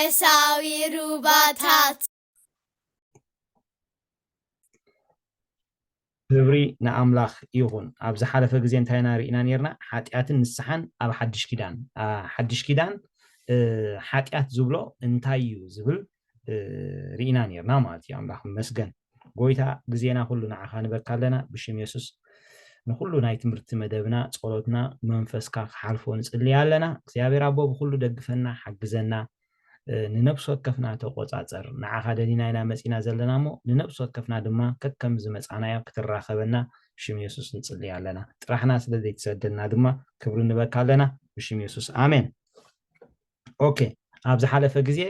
መንፈሳዊ ሩባታት ክብሪ ንኣምላኽ ይኹን ኣብ ዝሓለፈ ግዜ እንታይ ርኢና ነርና ሓጢኣትን ንስሓን ኣብ ሓድሽ ኪዳን ሓጢኣት ዝብሎ እንታይ እዩ ዝብል ርኢና ነርና ማለት እዩ ኣምላኽ መስገን ጎይታ ግዜና ኩሉ ንዓኻ ንበካ ኣለና ብሽም ኢየሱስ ንኩሉ ናይ ትምህርቲ መደብና ጸሎትና መንፈስካ ክሓልፎ ንጽልይ ኣለና እግዚአብሔር ኣቦ ብኩሉ ደግፈና ሓግዘና ንነብስ ወከፍና ተቆጻጸር ንዓኻ ደሊና ኢና መጺና ዘለና ሞ ንነብስ ወከፍና ድማ ከከም ዝመጻናዮ ክትራኸበና ብሽም ኢየሱስ ንጽልይ ኣለና ጥራሕና ስለዘይ ተሰደድና ድማ ክብሪ ንበካ ኣለና ብሽም ኢየሱስ አሜን ኦኬ ኣብ ዝሓለፈ ግዜ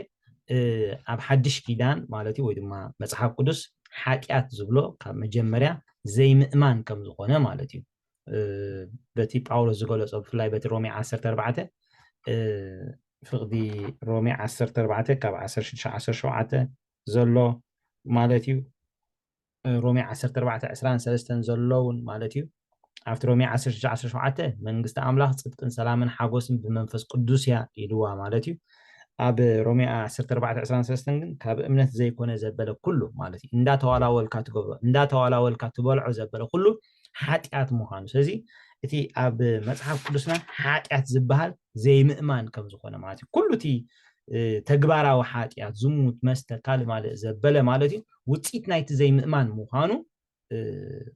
ኣብ ሓድሽ ኪዳን ማለት እዩ ወይ ድማ መጽሓፍ ቅዱስ ሓጢኣት ዝብሎ ካብ መጀመርያ ዘይምእማን ከም ዝኾነ ማለት እዩ በቲ ጳውሎስ ዝገለጾ ብፍላይ በቲ ሮሜ 14 ፍቅዲ ሮሜ 14 ካብ 16-17 ዘሎ ማለት እዩ ሮሜ 14-23 ዘለውን ማለት እዩ ኣብቲ ሮሜ 16-17 መንግስቲ ኣምላኽ ጽድቅን ሰላምን ሓጎስን ብመንፈስ ቅዱስ እያ ኢልዋ ማለት እዩ ኣብ ሮሜ 14-23 ግን ካብ እምነት ዘይኮነ ዘበለ ኩሉ ማለት እዩ እንዳተዋላወልካ ትገብሮ እንዳተዋላወልካ ትበልዖ ዘበለ ኩሉ ሓጢኣት ምዃኑ ስለዚ እቲ ኣብ መጽሓፍ ቅዱስና ሓጢኣት ዝበሃል ዘይምእማን ከም ዝኾነ ማለት እዩ ኩሉ እቲ ተግባራዊ ሓጢኣት ዝሙት መስተ ካልእ ማለት ዘበለ ማለት እዩ ውጽኢት ናይቲ ዘይምእማን ምዃኑ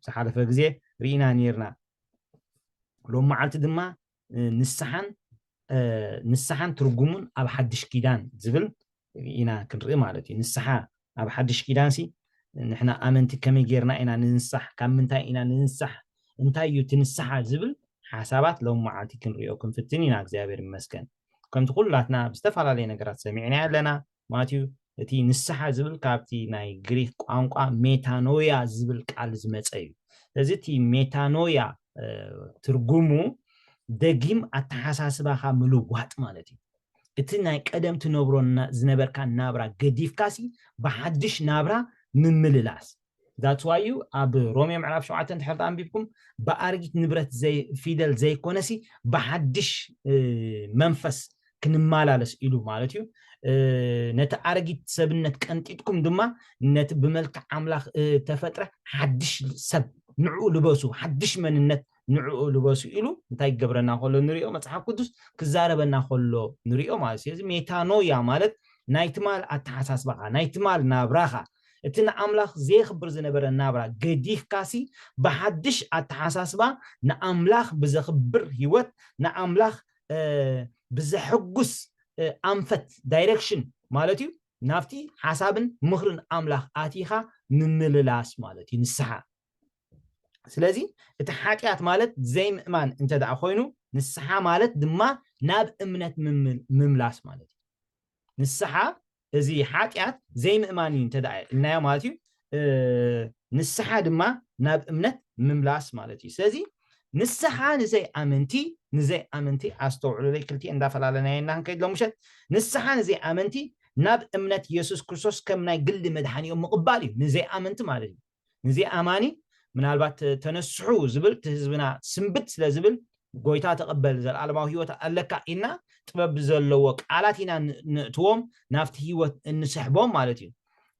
ዝሓለፈ ግዜ ርኢና ነርና ሎም መዓልቲ ድማ ንስሓን ትርጉሙን ኣብ ሓድሽ ኪዳን ዝብል ኢና ክንርኢ ማለት እዩ ንስሓ ኣብ ሓድሽ ኪዳን ሲ ንሕና ኣመንቲ ከመይ ጌርና ኢና ንንሳሕ ካብ ምንታይ ኢና ንንሳሕ እንታይ እዩ ትንሳሓ ዝብል ሓሳባት ሎም መዓልቲ ክንሪኦ ክንፍትን ኢና እግዚአብሔር ይመስገን ከምቲ ኩላትና ብዝተፈላለየ ነገራት ሰሚዕና ኣለና ማለት እዩ እቲ ንስሓ ዝብል ካብቲ ናይ ግሪክ ቋንቋ ሜታኖያ ዝብል ቃል ዝመጸ እዩ ስለዚ እቲ ሜታኖያ ትርጉሙ ደጊም ኣተሓሳስባኻ ምልዋጥ ማለት እዩ እቲ ናይ ቀደም ትነብሮ ዝነበርካ ናብራ ገዲፍካሲ ብሓድሽ ናብራ ምምልላስ that's why you ኣብ ሮሜ ምዕራፍ 7 ተሕልታ አንቢብኩም በአርጊት ንብረት ዘይ ፊደል ዘይኮነሲ በሐድሽ መንፈስ ክንማላለስ ኢሉ ማለት እዩ ነቲ አርጊት ሰብነት ቀንጢጥኩም ድማ ነቲ ብመልክዕ አምላኽ ተፈጥረ ሐድሽ ሰብ ንዑ ልበሱ ሐድሽ መንነት ንዑ ልበሱ ኢሉ እንታይ ገብረና ኾሎ ንሪኦ መጽሐፍ ቅዱስ ክዛረበና ኾሎ ንሪኦ ማለት ስለዚ ሜታኖያ ማለት ናይትማል አተሐሳስባኻ ናይትማል ናብራኻ እቲ ንኣምላኽ ዘይኽብር ዝነበረ ናብራ ገዲፍ ካሲ ብሓድሽ ኣተሓሳስባ ንኣምላኽ ብዘኽብር ህይወት ንኣምላኽ ብዘሕጉስ ኣንፈት ዳይሬክሽን ማለት እዩ ናፍቲ ሓሳብን ምኽርን ኣምላኽ ኣቲኻ ምምልላስ ማለት እዩ ንስሓ ስለዚ እቲ ሓጢኣት ማለት ዘይምእማን እንተደኣ ኮይኑ ንስሓ ማለት ድማ ናብ እምነት ምምላስ ማለት እዩ ንስሓ እዚ ሓጢኣት ዘይምእማን እንተደኣ እናዮ ማለት እዩ ንስሓ ድማ ናብ እምነት ምምላስ ማለት እዩ ስለዚ ንስሓ ንዘይ ኣመንቲ ኣስተውዕሉለይ ክልቲኤ እንዳፈላለና ኢና ከይድሎም ምሸት ንስሓ ንዘይ ኣመንቲ ናብ እምነት ኢየሱስ ክርስቶስ ከም ናይ ግሊ መድሓኒኦም ምቕባል እዩ ንዘይ ኣመንቲ ማለት እዩ ንዘይ ኣማኒ ምናልባት ተነስሑ ዝብል ህዝብና ስንብት ስለ ዝብል ጎይታ ተቀበል ዘለዓለማዊ ህይወት ኣለካ ኢና ጥበብ ዘለዎ ቃላት ኢና ንእትዎም ናፍቲ ህይወት እንስሕቦም ማለት እዩ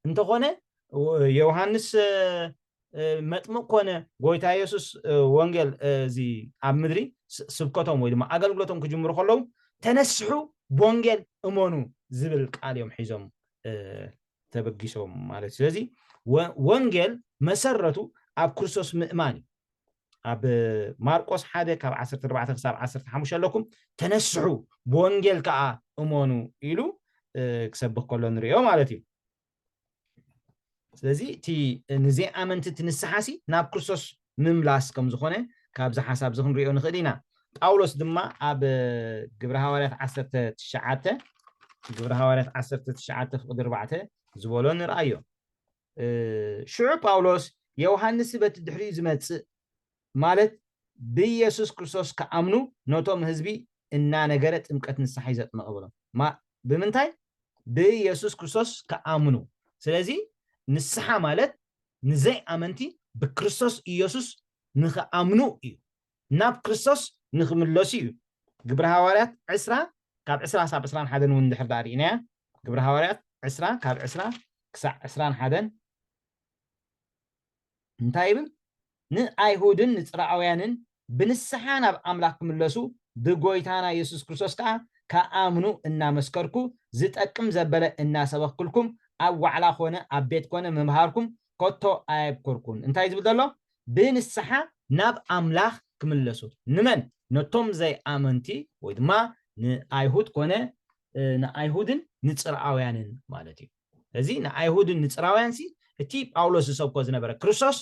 እንተኾነ ዮሐንስ መጥምቅ ኮነ ጎይታ ኢየሱስ ወንጌል እዚ ኣብ ምድሪ ስብከቶም ወይ ድማ ኣገልግሎቶም ክጅምሩ ከለዉ ተነስሑ ብወንጌል እመኑ ዝብል ቃል እዮም ሒዞም ተበጊሶም ማለት ስለዚ ወንጌል መሰረቱ ኣብ ክርስቶስ ምእማን ኣብ ማርቆስ 1 ካብ 14 ክሳብ 15 ኣለኩም ተነስሑ ብወንጌል ከዓ እመኑ ኢሉ ክሰብክ ከሎ ንሪኦ ማለት እዩ ስለዚ እቲ ንዘይ ኣመንቲ ትንስሓሲ ናብ ክርስቶስ ምምላስ ከም ዝኾነ ካብዚ ሓሳብ እዚ ክንሪኦ ንኽእል ኢና ጳውሎስ ድማ ኣብ ግብረ ሐዋርያት 19 ፍቅዲ 4 ዝበሎ ንርአዮ ሽዑ ጳውሎስ ዮሐንስ በቲ ድሕሪ ዝመጽእ ማለት ብኢየሱስ ክርስቶስ ከኣምኑ ነቶም ህዝቢ እናነገረ ጥምቀት ንስሓ ይዘጥምቕብሎም ብምንታይ ብኢየሱስ ክርስቶስ ከኣምኑ ስለዚ ንስሓ ማለት ንዘይ ኣመንቲ ብክርስቶስ ኢየሱስ ንኸኣምኑ እዩ ናብ ክርስቶስ ንኽምለሱ እዩ ግብረ ሐዋርያት 10 ካብ 20 ሳብ 21 እውን ድሕር ዳሪእና ግብረ ሐዋርያት 20 ካብ 20 ክሳዕ 21 እንታይ ይብል ንአይሁድን ንጽራውያንን ብንስሓ ናብ ኣምላኽ ክምለሱ ብጎይታና ኢየሱስ ክርስቶስ ከዓ ከኣምኑ እናመስከርኩ ዝጠቅም ዘበለ እናሰበክልኩም ኣብ ዋዕላ ኮነ ኣብ ቤት ኮነ መምሃርኩም ኮቶ ኣይብኩርኩን እንታይ ዝብል ዘሎ ብንስሓ ናብ ኣምላኽ ክምለሱ ንመን ነቶም ዘይኣመንቲ ወይ ድማ ንአይሁድ ኮነ ንአይሁድን ንጽራውያንን ማለት እዩ እዚ ንአይሁድን ንጽራውያን ሲ እቲ ጳውሎስ ዝሰብኮ ዝነበረ ክርስቶስ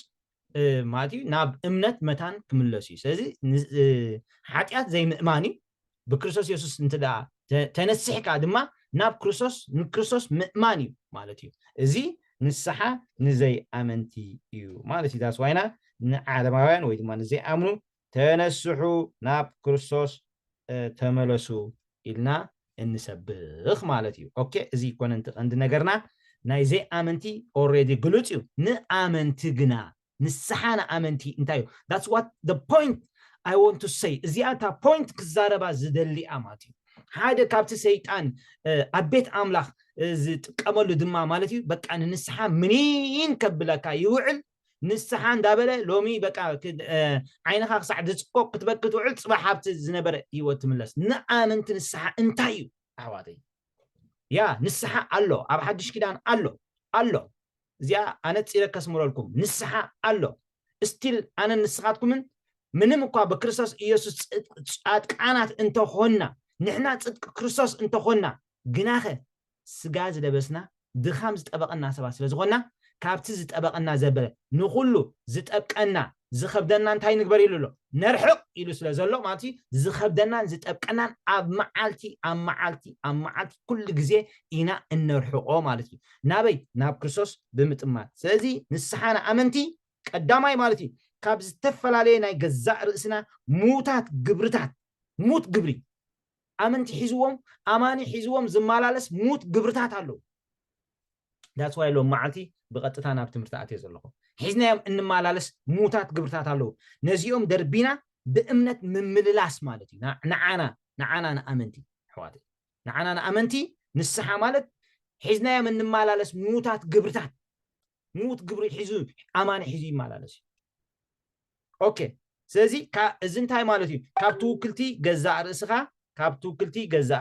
ማለት እዩ ናብ እምነት መታን ክምለሱ እዩ ስለዚ ሓጢአት ዘይምእማን እዩ ብክርስቶስ ኢየሱስ እንትዳ ተነስሕካ ድማ ናብ ንክርስቶስ ምእማን እዩ ማለት እዩ እዚ ንስሓ ንዘይኣመንቲ እዩ ማለት እዩ ዳስ ዋይና ንዓለማውያን ወይ ድማ ንዘይኣምኑ ተነስሑ ናብ ክርስቶስ ተመለሱ ኢልና እንሰብኽ ማለት እዩ ኦኬ እዚ ኮነ እንተቀንዲ ነገርና ናይ ዘይኣመንቲ ኦልሬዲ ግሉጽ እዩ ንኣመንቲ ግና ንስሓ ንኣመንቲ እንታይ እዩ that's what the point I want to say እዚኣታ ፖይንት ክዛረባ ዝደሊኣ ማለት እዩ ሓደ ካብቲ ሰይጣን ኣብ ቤት ኣምላኽ ዝጥቀመሉ ድማ ማለት እዩ በቃ ንስሓ ምንን ከብለካ ይውዕል ንስሓ እንዳበለ ሎሚ በቃ ዓይንኻ ክሳዕ ዝፅቆ ክትበክ ትውዕል ፅባሕ ሃብቲ ዝነበረ ህይወት ትምለስ ንኣመንቲ ንስሓ እንታይ እዩ ኣሕዋተይ ያ ንስሓ ኣሎ ኣብ ሓድሽ ኪዳን ኣሎ እዚኣ ኣነ ፂረ ከስምረልኩም ንስሓ ኣሎ እስቲል ኣነ ንስኻትኩምን ምንም እኳ በክርስቶስ ኢየሱስ ጻድቃናት እንተኾንና ንሕና ጽድቂ ክርስቶስ እንተኾንና ግናኸ ስጋ ዝለበስና ድኻም ዝጠበቐና ሰባት ስለ ዝኾንና ካብቲ ዝጠበቐና ዘበለ ንኹሉ ዝጠብቀና ዝኸብደና እንታይ ንግበር ኢሉ ኣሎ ነርሕቕ ኢሉ ስለ ዘሎ ማለት እዩ ዝኸብደናን ዝጠብቀናን ኣብ መዓልቲ ኩሉ ግዜ ኢና እንርሕቆ ማለት እዩ ናበይ ናብ ክርስቶስ ብምጥማት ስለዚ ንስሓ ንኣመንቲ ቀዳማይ ማለት እዩ ካብ ዝተፈላለየ ናይ ገዛእ ርእስና ሙታት ግብሪ ኣመንቲ ሒዝዎም ኣማኒ ሒዝዎም ዝመላለስ ሙት ግብርታት ኣለዉ that's why ሎም መዓልቲ ብቐጥታ ናብ ትምህርቲ ኣትየ ዘለኹ ሒዝናዮም እንመላለስ ሙታት ግብርታት ኣለዉ ነዚኦም ደርቢና ብእምነት ምምልላስ ማለት እዩ ንዓና ንኣመንቲ ኣሕዋተይ ንዓና ንኣመንቲ ንስሓ ማለት ሒዝናዮም እንመላለስ ሙታት ግብርታት ሙት ግብሪ ሒዙ ኣማኒ ሒዙ ይመላለስ እዩ ኦኬ ስለዚ እዚ እንታይ ማለት እዩ ካብቲ ውክልቲ ገዛእ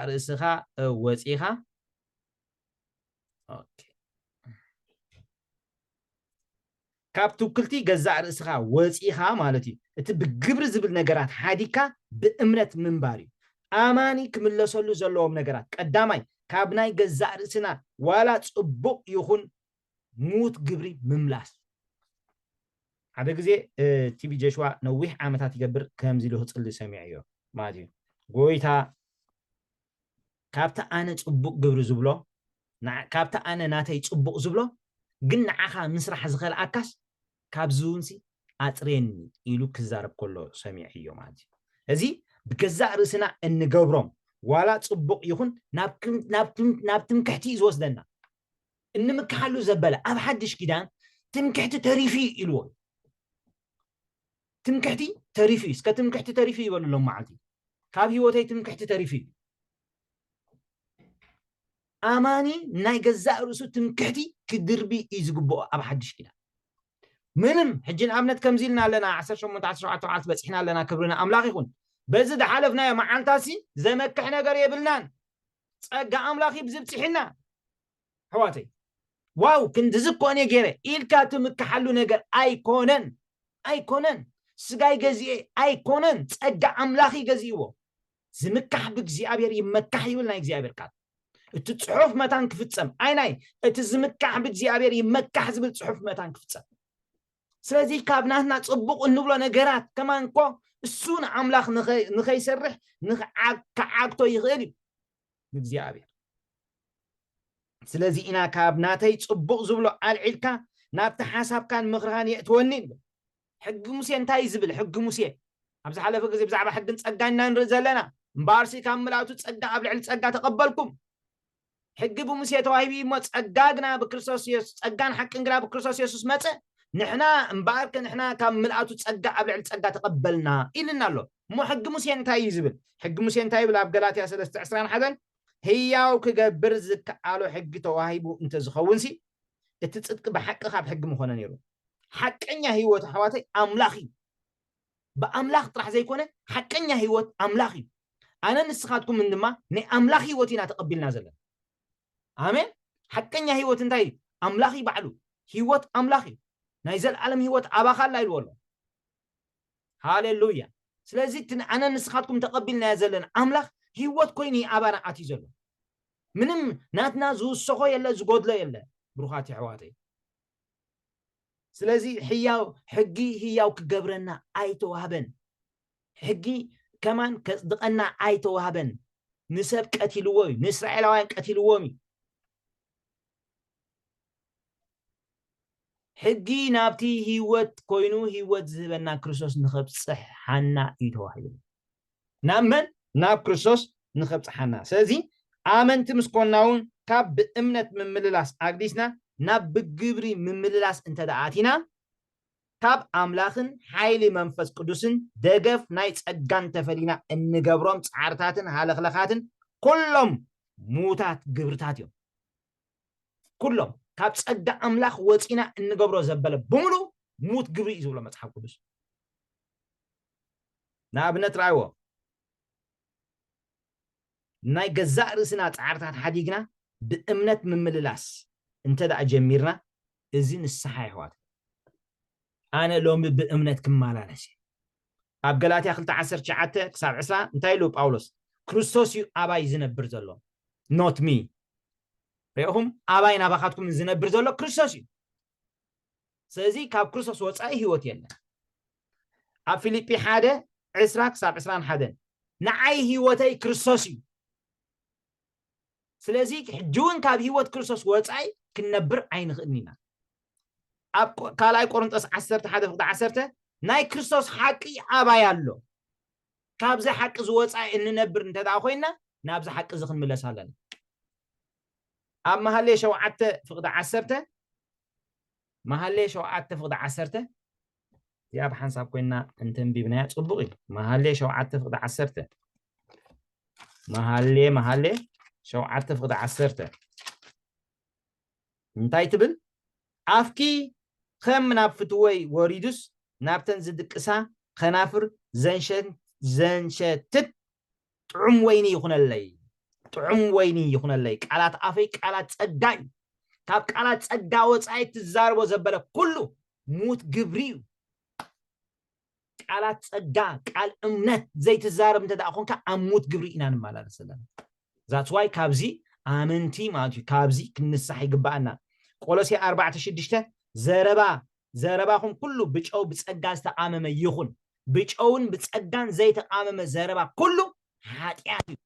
ርእስኻ ወፂኻ ኦኬ ካብቲ ውክልቲ ገዛእ ርእስኻ ወፂኻ ማለት እዩ እቲ ብግብሪ ዝብል ነገራት ሓዲካ ብእምነት ምንባር እዩ ኣማኒ ክምለሰሉ ዘለዎም ነገራት ቀዳማይ ካብ ናይ ገዛእ ርእስና ዋላ ጽቡቕ ይኹን ሙት ግብሪ ምምላስ ሓደ ግዜ ቲቪ ጀሽዋ ነዊሕ ዓመታት ይገብር ከምዚ ኢሉ ህፅሊ ሰሚዕ እዮ ማለት እዩ ጎይታ ካብቲ ኣነ ጽቡቕ ግብሪ ዝብሎ ካብቲ ኣነ ናተይ ጽቡቕ ዝብሎ ግን ንዓኻ ምስራሕ ዝኽእልኣካስ ካብዚ እውንሲ ኣፅሬኒ ኢሉ ክዛረብ ከሎ ሰሚዕ እዮ ማለት እዩ እዚ ብገዛእ ርእስና እንገብሮም ዋላ ጽቡቕ ይኹን ናብ ትምክሕቲ ዝወስደና እንምክሓሉ ዘበለ ኣብ ሓድሽ ኪዳን ትምክሕቲ ተሪፊ ኢልዎ ትምክሕቲ ተሪፊ እስከ ትምክሕቲ ተሪፊ ይበሉሎም መዓልቲ ካብ ህይወተይ ትምክሕቲ ተሪፊ ኣማኒ ናይ ገዛእ ርእሱ ትምክሕቲ ክድርቢ እዩ ዝግብኦ ኣብ ሓድሽ ኪዳን ምንም ሕጂ ንኣብነት ከምዚ ኢልና ኣለና 18-17 ዓመት በፂሕና ኣለና ክብርና ኣምላኽ ይኹን በዚ ዝሓለፍናዮ መዓልታሲ ዘመክሕ ነገር የብልናን ፀጋ ኣምላኽ ብዝብፅሕና ኣሕዋተይ ዋው ክንድዚ ኮነ ገይረ ኢልካ ትምክሓሉ ነገር ኣይኮነን ስጋይ ገዚኤ ኣይኮነን ፀጋ ኣምላኽ ገዚእዎ ዝምካሕ ብእግዚአብሔር ይመካሕ ይብል ናይ እግዚአብሔር ቃል እቲ ጽሑፍ መታን ክፍጸም ኣይናይ እቲ ዝምካሕ ብእግዚአብሔር ይመካሕ ዝብል ጽሑፍ መታን ክፍጸም ስለዚ ካብናትና ጽቡቕ እንብሎ ነገራት ከማንኮ እሱን ኣምላኽ ንኸይሰርሕ ንከዓግቶ ይኽእል እዩ እግዚአብሔር ስለዚ ኢና ካብናተይ ጽቡቕ ዝብሎ ኣልዒልካ ናብቲ ሓሳብካን ምኽርኻን የእትወኒ ሕጊ ሙሴ እንታይ ዝብል ሕጊ ሙሴ ኣብዚ ሓለፈ ግዜ ብዛዕባ ሕግን ጸጋና ንርኢ ዘለና እምበኣርሲ ካብ ምላእቱ ጸጋ ኣብ ልዕሊ ጸጋ ተቐበልኩም ሕጊ ብሙሴ ተዋሂቡ እሞ ጸጋ ግና ብክርስቶስ ኢየሱስ ጸጋን ሓቅን ግና ብክርስቶስ ኢየሱስ መጸ ንሕና እምበኣር ንሕና ካብ ምላእቱ ጸጋ ኣብ ልዕሊ ጸጋ ተቐበልና ኢልና ኣሎ እሞ ሕጊ ሙሴ እንታይ ዝብል ሕጊ ሙሴ እንታይ ይብል ኣብ ገላትያ 3:21 ህያው ክገብር ዝከኣሎ ሕጊ ተዋሂቡ እንተ ዝኸውንሲ እቲ ጽድቂ ብሓቂ ካብ ሕጊ ምኾነ ነይሩ ሓቀኛ ህይወት ኣሕዋተይ ኣምላኽ እዩ ብኣምላኽ ጥራሕ ዘይኮነ ሓቀኛ ህይወት ኣምላኽ እዩ ኣነ ንስኻትኩም ድማ ናይ ኣምላኽ ህይወት ኢና ተቐቢልና ዘለና ኣሜን ሓቀኛ ህይወት እንታይ እዩ ኣምላኽ ባዕሉ ህይወት ኣምላኽ እዩ ናይ ዘለዓለም ህይወት ኣባኻላ ኢልዎ ኣሎ ሃሌሉያ ስለዚ ኣነ ንስኻትኩም ተቐቢልና ዘለና ኣምላኽ ህይወት ኮይኑ ኣባና ኣትዩ ዘሎ ምንም ናትና ዝውሰኾ የለ ዝጎድሎ የለ ብሩኻት ኣሕዋተይ ስለዚ ሕያው ሕጊ ህያው ክገብረና ኣይተዋህበን ሕጊ ከማን ከጽድቐና ኣይተዋህበን ንሰብ ቀቲልዎ እዩ ንእስራኤላውያን ቀቲልዎም እዩ ሕጊ ናብቲ ህይወት ኮይኑ ህይወት ዝህበና ክርስቶስ ንኸብጽሓና እዩ ተዋሂቡ ናመን ናብ ክርስቶስ ንኸብጽሓና ስለዚ ኣመንቲ ምስ ኮንና እውን ካብ ብእምነት ምምልላስ ኣግዲስና ናብ ብግብሪ ምምልላስ እንተደኣቲና ካብ ኣምላኽን ሓይሊ መንፈስ ቅዱስን ደገፍ ናይ ጸጋን ተፈሊና እንገብሮም ጻዕርታትን ሃለኽለኻትን ኩሎም ሙታት ግብርታት እዮም ኩሎም ካብ ጸጋ ኣምላኽ ወፂና እንገብሮ ዘበለ ብምሉ ሙት ግብሪ እዩ ዝብሎ መጽሓፍ ቅዱስ ንኣብነት ረኣይዎ ናይ ገዛእ ርእስና ጻዕርታት ሓዲግና ብእምነት ምምልላስ እንተደኣ ጀሚርና እዚ ንስሓ ይሕዋት ኣነ ሎሚ ብእምነት ክመላለስ ኣብ ገላትያ 2:19 ክሳብ 20 እንታይ ኢሉ ጳውሎስ ክርስቶስ እዩ ኣባይ ዝነብር ዘሎ ኖት ሚ ሪኢኹም ኣባይ ናባኻትኩም ዝነብር ዘሎ ክርስቶስ እዩ ስለዚ ካብ ክርስቶስ ወፃኢ ህይወት የለን ኣብ ፊልጵ 1:20 ክሳብ 21 ንዓይ ህይወተይ ክርስቶስ እዩ ስለዚ ሕጂውን ካብ ህይወት ክርስቶስ ወፃኢ ክንነብር ኣይንኽእልን ኢና ኣብ ካልኣይ ቆሮንጦስ 11:10 ናይ ክርስቶስ ሓቂ ኣባይ ኣሎ ካብዚ ሓቂ ዝወፃኢ እንነብር እንተደኣ ኮይና ናብዚ ሓቂ እዚ ክንምለስ ኣለና ኣብ መሃልየ 7:10 መሃልየ 7:10 እዚኣ ብሓንሳብ ኮይና እንተንቢብናያ ፅቡቕ እዩ መሃልየ 7:10 መሃልየ 7:10 እንታይ ትብል ኣፍኪ ከም ናብ ፍትወይ ወሪዱስ ናብተን ዝድቅሳ ከናፍር ዘንሸትት ጥዑም ወይኒ ይኹነለይ ቃላት ኣፈይ ቃላት ጸጋ እዩ ካብ ቃላት ጸጋ ወፃኢ ትዛረቦ ዘበለ ኩሉ ሙት ግብሪ እዩ ቃላት ጸጋ ቃል እምነት ዘይትዛረብ እንተደኣ ኮንካ ኣብ ሙት ግብሪ ኢና ንመላለስ ዘለና that's why ካብዚ ኣመንቲ ማለት እዩ ካብዚ ክንስራሕ ይግባአና ቆሎስያ 4:6 ዘረባኹም ኩሉ ብጨው ብጸጋ ዝተቃመመ ይኹን ብጨውን ብጸጋን ዘይተቃመመ ዘረባ ኩሉ ሓጢያት እዩ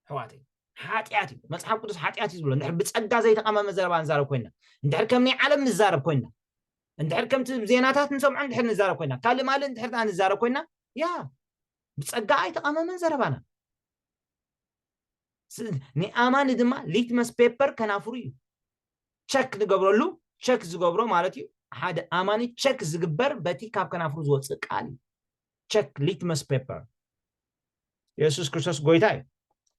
ሕዋተይ ሓጢያት እዩ መጽሓፍ ቅዱስ ሓጢያት እዩ ዝብሎ እንድሕር ብጸጋ ዘይተቃመመ ዘረባ ንዛረብ ኮይና እንድሕር ከምኒ ዓለም ንዛረብ ኮይና እንድሕር ከምቲ ዜናታት ንሰምዖ እንድሕር ንዛረብ ኮይና ካልእ ማለት እንድሕር ንዛረብ ኮይና ያ ብጸጋ ኣይተቃመመን ዘረባና ንኣማኒ ድማ ሊትመስ ፔፐር ከናፍሩ እዩ ቸክ ንገብረሉ ቸክ ዝገብሮ ማለት እዩ ሓደ ኣማኒ ቸክ ዝግበር በቲ ካብ ከናፍሩ ዝወፅእ ቃል እዩ ቸክ ሊትመስ ፔፐር ኢየሱስ ክርስቶስ ጎይታ እዩ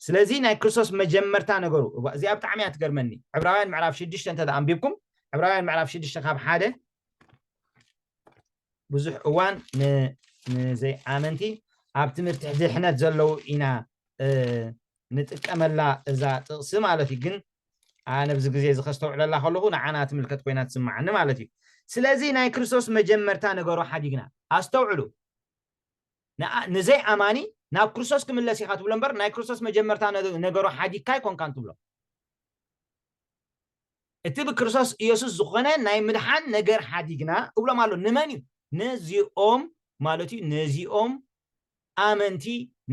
ስለዚ ናይ ክርስቶስ መጀመርታ ነገሩ እዚኣ ብጣዕሚ እያ ትገርመኒ ዕብራውያን ምዕራፍ 6 እንተደኣ ኣንቢብኩም ዕብራውያን ምዕራፍ 6 ካብ 1 ብዙሕ እዋን ንዘይኣመንቲ ኣብ ትምህርቲ ድሕነት ዘለው ኢና ንጥቀመላ እዛ ጥቕሲ ማለት እዩ ግን ኣነ ብዙ ግዜ ዝኸስተውዕለላ ከለኹ ንዓና ትምልከት ኮይና ትስማዓኒ ማለት እዩ ስለዚ ናይ ክርስቶስ መጀመርታ ነገሩ ሓዲግና ኣስተውዕሉ ንዘይ ኣማኒ ናብ ክርስቶስ ክምለስ ኢኻ ትብሎ እምበር ናይ ክርስቶስ መጀመርታ ነገሩ ሓዲግካ ይኮንካን ትብሎ እቲ ብክርስቶስ ኢየሱስ ዝኾነ ናይ ምድሓን ነገር ሓዲግና እብሎም ኣሎ ንመን እዩ ነዚኦም ማለት እዩ ነዚኦም ኣመንቲ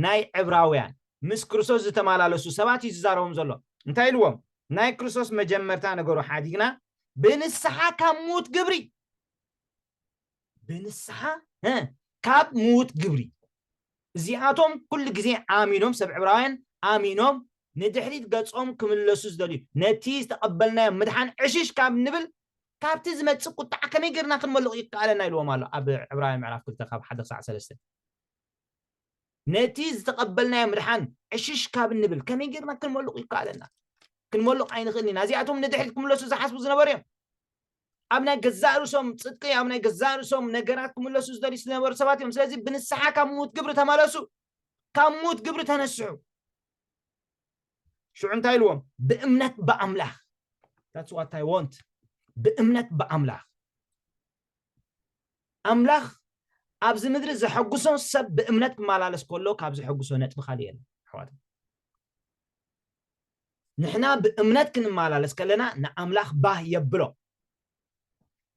ናይ ዕብራውያን ምስ ክርስቶስ ዝተመላለሱ ሰባት እዩ ዝዛረቦም ዘሎ እንታይ ኢልዎም ናይ ክርስቶስ መጀመርታ ነገሩ ሓዲግና ብንስሓ ካብ ሙት ግብሪ ብንስሓ ካብ ሙት ግብሪ እዚኣቶም ኩሉ ግዜ ኣሚኖም ሰብ ዕብራውያን ኣሚኖም ንድሕሪት ገጾም ክምለሱ ዝደልዩ ነቲ ዝተቐበልናዮ ምድሓን ዕሽሽ ካብ ንብል ካብቲ ዝመፅእ ቁጣዕ ከመይ ጌርና ክንመልቕ ይከኣለና ኢልዎም ኣሎ ኣብ ዕብራውያን ምዕራፍ 2 ካብ 1 ክሳብ 3 نتي تقبلنا مدحان عشش كاب النبل كم يجرنا كل ملق يقالنا كل ملق عين خلني نازياتهم ندحلكم لسه زحسبوا زنبريم أبنا جزارو سوم صدقي أبنا جزارو سوم نجاراتكم لسه زدري سنبر سباتهم سلازي بنسحة كموت قبر تمارسوا كموت قبر تنسعوا شو عن تايلوم بأمنة بأملاح that's what I want بأمنة بأملاح أملاح أبز مدري زحقوسون سب بأمنة مالالس كله كابز حقوسون نتبخالين حوادث نحنا بأمنة كن مالالس كلنا نأملاح باه يبلو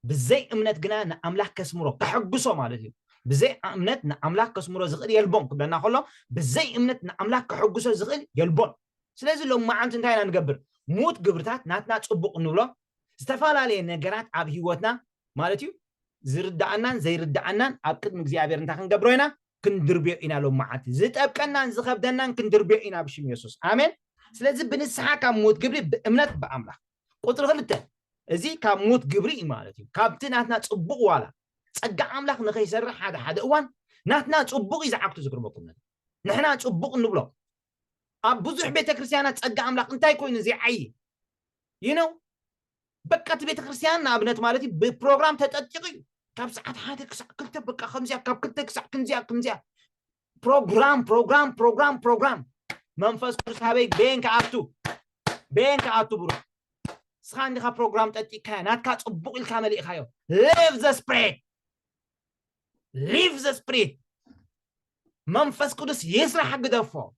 بزي أمنة جنا نأملاح كسمرو كحقوسو مالتي بزي أمنة نأملاح كسمرو زغير يلبون كبلنا خلا بزي أمنة نأملاح كحقوسو زغير يلبون سلازي لو ما عن تنتهي نقبر موت قبرتات ناتنا تصبق نولا استفال عليه نجارات عب هيوتنا مالتيو زرد عنان زي رد عنان أبكد مجزيابير نتاخن قبروينا كندربيو إنا لو معاتي زيت أبكنا نزخب دنان كندربيو إنا بشم يسوس آمين سلازي بنسحا كاموت قبري بأمنات بأملاح قطر غلطة زي كاموت قبري مالتيو كابتن ناتنا تصبق والا تصقع أملاح نخي سرح هذا أوان ناتنا تصبق إذا عبتو زقر بطلنا نحنا تصبق نبلو بزح بيت كريستيانات تصقع أملاح انتاي كوين زي عي you know بقت بيت كريستيان ابنت مالتي ببروجرام تتطقي كاب ساعات حاجه كنت بقى خمسه كاب كنت ساعه كنزيا بروجرام منفس كرس هابي بينك عبتو برو سخان دي بروجرام تطقي كانات كصبق الكامل يخايو live the spirit منفس كرس يسرح حق دفو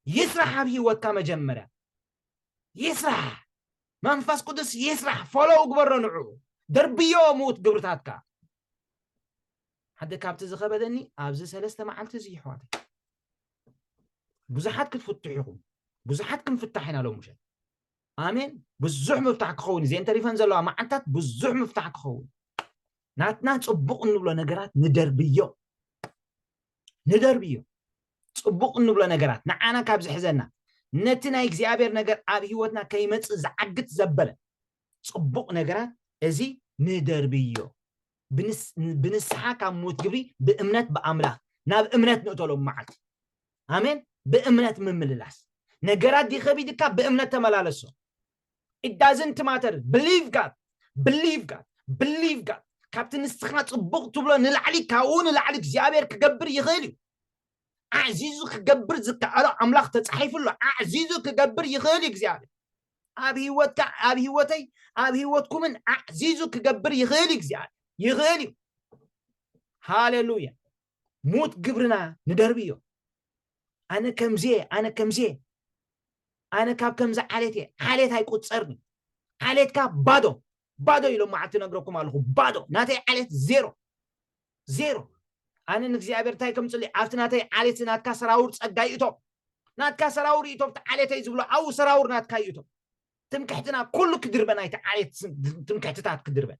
يسرح بهيوت كما جمره يسرح منفس قدس يسرح فلو قبر نعو دربيو موت قبرتاتك حد كابت زخبدني ابز سلسته معلت زي حواتي بزحات كتفتحيكم بزحات كنفتحينا لو مشان امين بزح مفتحك خوني زي انت ريفن زلوا معتات بزح مفتحك خوني ناتنا تصبق نبلو نغرات ندربيو تصبق نبلو نغرات نعانا كابز حزنا نتنا እግዚአብሔር ነገር ኣብ ህይወትና ከይመጽእ ዝዓግት ዘበለ ጽቡቕ ነገራት እዚ ንደርብዮ ብንስሓ ካብ ሞት ግብሪ ብእምነት በኣምላኽ ናብ እምነት ንእተሎም መዓልቲ ኣሜን ብእምነት ምምልላስ ነገራት ዲኸቢድካ ብእምነት ተመላለሶ it doesn't matter believe God ካብቲ ንስኽና ጽቡቕ ትብሎ ንላዕሊ ካብኡ ንላዕሊ እግዚአብሔር ክገብር ይኽእል እዩ عزيزو كجبر زكاله أملاك تصحيف له عزيزو كجبر يخلي إجزاء أبي هوتكم من عزيزو كجبر يخلي إجزاء يخلي هاليلويا موت جبرنا ندربيه أنا كمزي أنا كاب كمزة حالتي هاي قد صرني حالت كاب بادو يلو ما عتنا نقولكم على بادو ناتي حالت زيرو أنا نخزيابير تاي كم تصلي عفتنا تاي عليت ناتكا سراور تصقايتو ناتكا سراور يتو عليت يزبلو أو سراور ناتكا يتو تمكحتنا كل كدربنا يتا عليت تمكحتات كدربن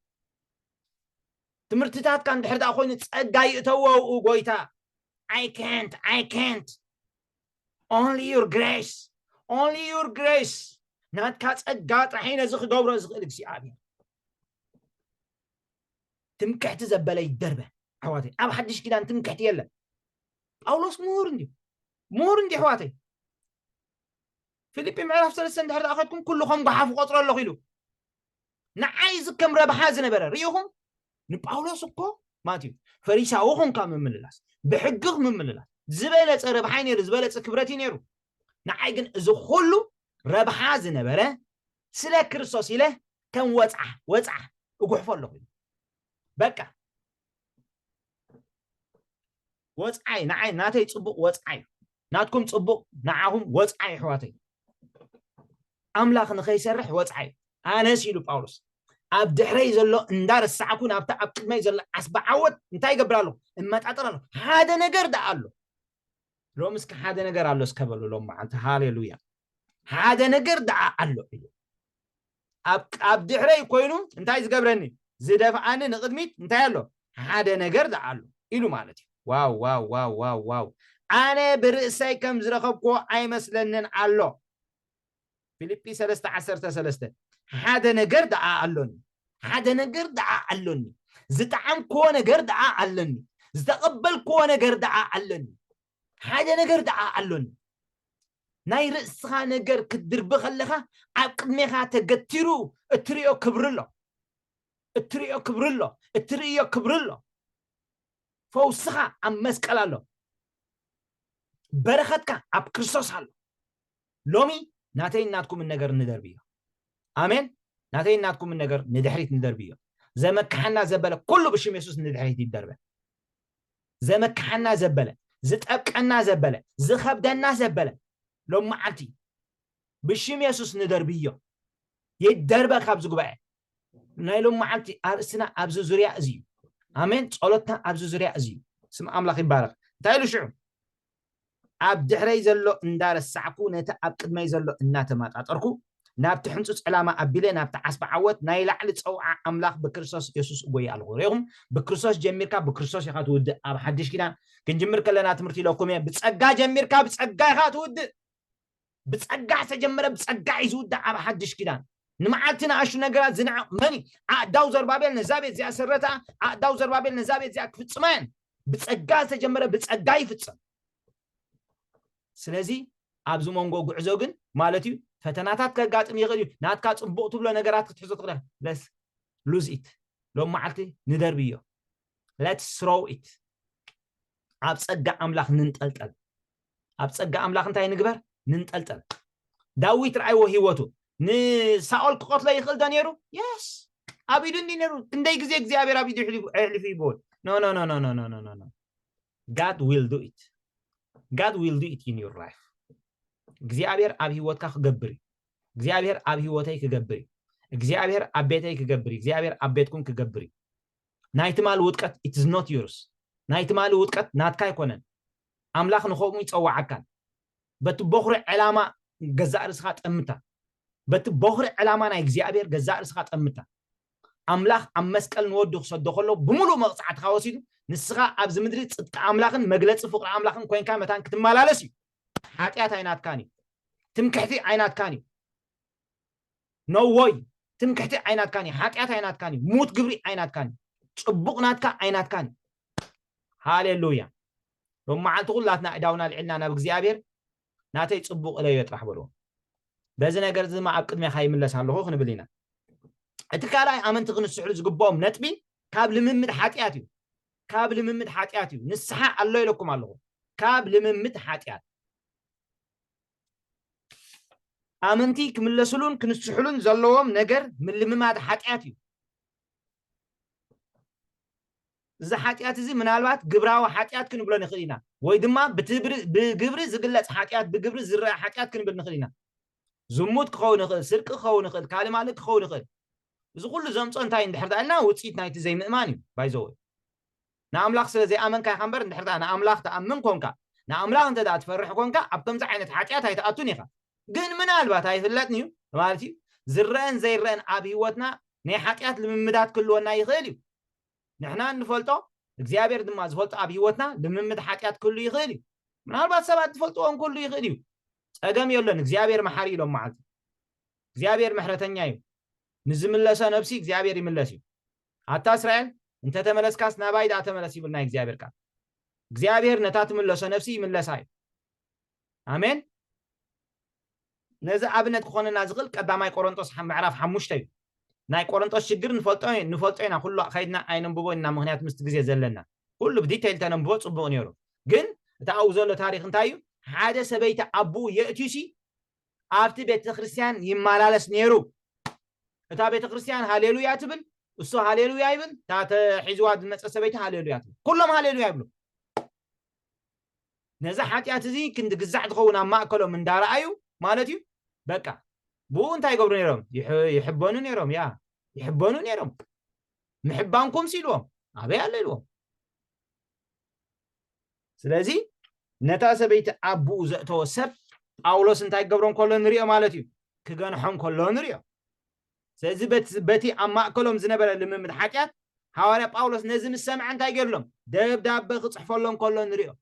تمرتتات كان دحرت أخوين تصقايتو وقويتا I can't only your grace ناتكا تصقات حين زخ قبر زخ الكسيابي تمكحت زبالي الدربن حواتي أب حدش كده أنت مكحتي يلا أولوس مورندي حواتي فيليبي معرف سلسلة دحرت أخذكم كلهم ضحفوا قطر الله خيلو نعايز كم ربح زنا برا ريهم نبأولوس أكو ماتيو فريساوهم كم من الناس بحقق من الناس زبالة ربحين زبالة كبرتين يرو نعايجن زخلو ربح زنا برا سلا كريستوس له كم وزعة وقحف الله خيلو بكا وصعي نعي ناتي صبق وصعي ناتكم صبق نعهم وصعي حواتي أملاخ نخي سرح وصعي أنا سيلو باولوس أب دحري زلو اندار الساعة كون أب قدما يزلو أسبع عود انتاي قبرالو إما تعطرالو هذا نقر دعالو لو مسك هذا نقر عالو سكبلو لو معنت هاليلويا هذا نقر دعالو أب دحري كوينو انتاي زقبرني زدفعني نقدميت انتاي له هذا نقر دعالو إلو مالتي واو أنا برأسي كم زرخبكو أي مسلنن علو فيليبي 3:13 هذا نجر دعاء علوني زتعم كو نجر دعاء علوني زتقبل كو نجر دعاء علوني حاجة نجر دعاء اللون ناي رأسها نجر كدرب خلها عقد ميها تجترو التريو كبرلا التريو كبرلا التريو كبرلا فوسها عم مسك الله برختك عب كرسوس هلا لومي ناتين ناتكم النجر ندربيه آمين ناتين ناتكم النجر ندحريت ندربيه زي ما كحنا زبالة كله بشم يسوس ندحريت الدربه زي ما كحنا زبالة زتأبقنا زبالة زخبدنا زبالة لو معتي بشم يسوس ندربيه يدربه خبز قبعه نايلو معتي أرسنا أبزو زريا أزيو آمين صلوتنا أبزو زريا أزيو سمع أملاك يبارك تايلو شعو عبد حري زلو اندار السعكو نتا أبقد ما يزلو الناتا ما تأطركو نابت حنسوس علامة أبيلي نابت عصب عوات ناي لعلت أو أملاك بكرسوس يسوس أبوي الغوريهم بكرسوس جميركا بكرسوس يخات ود أب حدش كده كنجمركا لنا تمرتي لو كومي بتسقى جميركا بتسقى يخات ود بتسقى سجمرة بتسقى يزود أب حدش كده نمعتنا أشو نقرات زنع مني عقداو زربابيل نزابيت زي أسرتا عقداو زربابيل نزابيت زي أكفتسمان بتسقى سجمرة بتسقى يفتسم سلازي أبزو مونغو قعزوغن مالتيو فتناتات كقاطم يغليو ناتكا صبوق تبلو نغرات كتحزو تقرا بس lose it لو معلتي ندربيو let's throw it أبصقع أملاخ ننطلطل أبصقع أملاخ انتاي نقبر ننطلطل داويت رأيو هيوتو نساول قتلا يخل دانيرو يس أبيدن دينيرو كنداي غزي اغزابير أبيدو يحلف يبول no God will do it God will do it in your life እግዚአብሔር አብ ህይወትካ ክገብር እግዚአብሔር አብ ህይወተይ ክገብር እግዚአብሔር አብ ቤተይ ክገብር እግዚአብሔር አብ ቤትኩም ክገብር ናይትማል ውጥቀት it is not yours ናይትማል ውጥቀት ናትካ ይኮነን አምላኽ ንኸሙ ይጸዋዓካ በትቦኽሪ ዕላማ ገዛእ ርስኻ ጠምታ በትቦኽሪ ዕላማ ናይ እግዚአብሔር ገዛእ ርስኻ ጠምታ አምላኽ ኣብ መስቀል ንወዱ ክሰዶ ከሎ ብሙሉ መቕጻዕትካ ወሲዱ ንስኻ ኣብዚ ምድሪ ጽድቂ አምላኽን መግለፂ ፍቕሪ አምላኽን ኮይንካ መታን ክትመላለስ እዩ حاتيات عينات كاني تمكحتي عينات كاني نو وي تمكحتي عينات كاني حاتيات عينات كاني موت قبري عينات كاني صبقناتك عينات كاني هاليلويا وما عاد تقول لاتنا اداونا لعلنا انا بእግዚአብሔር ناتي صبق له يطرح بلو بزي ነገር ዝማ ኣብ ቅድሜ ኻይ ምለስ ኣለኹ ክንብሊና እቲ ካልኣይ ኣመንቲ ክንስሕሉ ዝግብኦም ነጥቢ ካብ ልምምድ ሓጢያት እዩ ካብ ልምምድ ሓጢያት እዩ ንስሓ ኣሎ ኢለኩም ኣለኹ ካብ ልምምድ ሓጢያት آمنتي كملسلون كنسحلون زلوهم نجر من لممات حاتيات يو إذا حاتيات زي من الوقت جبراو حاتيات كن بلون خلينا ويدما بجبر زقلت حاتيات بجبر زرع حاتيات كن بلون خلينا زموت خون خل سرق خون خل كلام عليك خون خل إذا كل زمت أنت عند حدا أنا وتصيت نايت زي مأماني بايزوي نعملاق سلا زي آمن كا خمبر عند حدا أنا عملاق تأمن كونكا نعملاق أنت دا تفرح كونكا أبكم زعينة حاتيات هاي تأتوني خا ግን ምናልባት አይፍለጥኒዩ ማለት እዩ ዝረአን ዘይረአን ኣብ ህይወትና ናይ ሓጢያት ልምምዳት ክልወና ይኽእል እዩ ንሕና ንፈልጦ እግዚአብሔር ድማ ዝፈልጦ ኣብ ህይወትና ልምምድ ሓጢያት ክሉ ይኽእል እዩ ምናልባት ሰባት ዝፈልጥዎም ክሉ ይኽእል እዩ ፀገም የለን እግዚአብሔር መሐሪ ኢሎም ማለት እግዚአብሔር ምሕረተኛ እዩ ንዝምለሰ ነፍሲ እግዚአብሔር ይምለስ እዩ ኣታ እስራኤል እንተ ተመለስካስ ናባይ ዳ ተመለስ ይብል ናይ እግዚአብሔር ቃል እግዚአብሔር ነታ ትምለሰ ነፍሲ ይምለሳ እዩ አሜን نزا أبنت كخونا نازغل قداماي قرنطوس معرف حموشتي ناي قرنطوس شجر نفلطينا كله خيدنا أي نبوبو إننا مهنيات مستجزية زلنا كله بديتيل تنبوه صبو نيرو جن تأوزل تاريخ نتايو حدا سبيت أبو يأتيسي أفتي بيت كريستيان يمالالس نيرو تا بيت كريستيان هاليلويا تبل وسو هاليلويا يبل تا حزواد المسألة سبيت هاليلويا تبل كلهم هاليلويا يبلو نزا حاتيات زي كنت قزعت خونا ما أكلوا من دار أيو مالتيو بقى بو انت يقبرون يروم يحبونون يروم يا يحبونون يروم محبانكم سيلوم أبي عليلوم سلازي نتاسة بيت أبو زأتو سب أولوس انت يقبرون كلون ريو مالتيو كغان حم كلون ريو سلازي بتي أما كلهم زنبرا لممد حاجات حوالي أولوس نزم السمع انت يقبرون داب بخصح فلون كلون ريو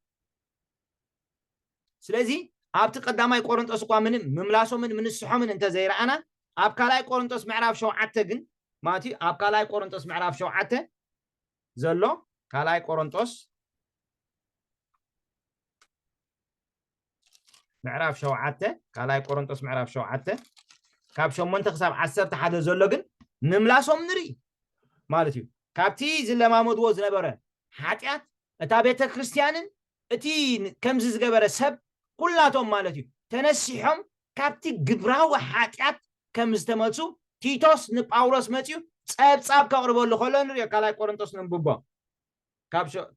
سلازي أبت قدامي قرنطوس قامن مملاسو من السحومن انت زي رأنا أبكالاي قرنطوس معرف شو عتقن ماتي أبكالاي قرنطوس معرف شو عته زلو كالاي قرنطوس معرف شوعته كالاي قرنطوس معرف شوعته كاب شمونت خساب 10 حدا زلو ግን ንምላሶም ንሪ ማለት እዩ ካብቲ ዝለማመድዎ ዝነበረ ሓጢያት እታ ቤተ ክርስቲያንን እቲ ከምዚ ዝገበረ ሰብ ኩላቶም ማለት እዩ ተነሲሖም ካብቲ ግብራዊ ሓጢያት ከም ዝተመጹ ቲቶስ ንጳውሎስ መጽዩ ጸብጻብ ከቅርበሉ ከሎ ንሪ ካላይ ቆሮንቶስ ንብቦ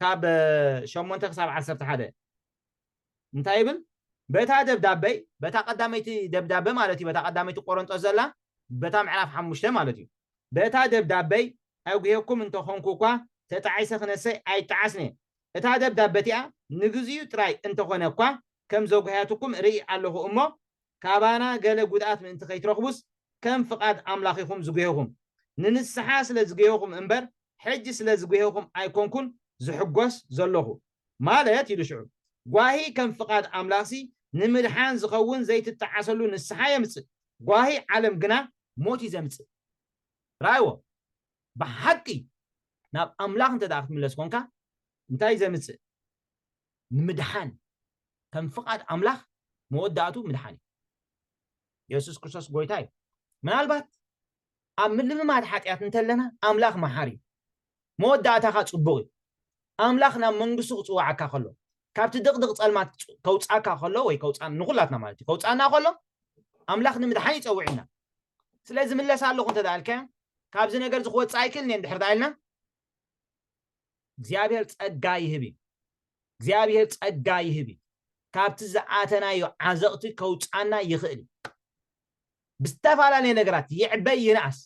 ካብ 8 ክሳብ 11 እንታይ ይብል በታ ደብዳቤ በታ ቀዳመይቲ ደብዳቤ ማለት እዩ በታ ቀዳመይቲ ቆሮንቶስ ዘላ በታ ምዕራፍ 5 ማለት እዩ በታ ደብዳቤ ኣጉየኩም እንተኾንኩኳ ተጣዓይሰ ክነሰይ ኣይተዓስነ እታ ደብዳቤቲኣ ንግዚኡ ጥራይ እንተኾነኳ ከም ዘጉያትኩም ርኢ ኣለኹ እሞ ካባና ገለ ጉድኣት ምእንቲ ከይትረኽቡስ ከም ፍቃድ ኣምላኺኹም ዝጉየኹም ንንስሓ ስለ ዝጉየኹም እምበር ሕጂ ስለ ዝጉየኹም ኣይኮንኩን ዝሕጎስ ዘለኹ ማለት ኢሉ ሽዑ ጓሂ ከም ፍቃድ ኣምላኽሲ ንምድሓን ዝኸውን ዘይትጣዓሰሉ ንስሓ የምጽእ ጓሂ ዓለም ግና ሞት ዘምጽእ ራይዎ ብሓቂ ናብ ኣምላኽ እንተዳ ክትምለስ ኮንካ እንታይ ዘምጽእ ንምድሓን ከም ፍቃድ ኣምላኽ መወዳእቱ ምድሓን ኢየሱስ ክርስቶስ ጎይታ እዩ ምናልባት ኣብ ምልምማድ ሓጢያት እንተለና ኣምላኽ መሓሪ መወዳእታኻ ጽቡቕ እዩ ኣምላኽ ናብ መንግስቱ ክጽዋዓካ ከሎ ካብቲ ድቕድቕ ጸልማት ከውጻካ ከሎ ወይ ከውጻን ንኹላትና ማለት እዩ ከውጻና ከሎ ኣምላኽ ንምድሓን ይጸውዕና ስለዚ ምለስ ኣለኹ እንተዳልከ ካብዚ ነገር ዝኽወጽ ኣይክልኒ እንድሕር ዳኢልና እግዚአብሔር ጸጋ ይህብ እግዚአብሔር ጸጋ ይህብ ካብቲ ዝኣተናዮ ዓዘቕቲ ከውጻና ይኽእል ብዝተፈላለየ ነገራት ይዕበይ ይንኣስ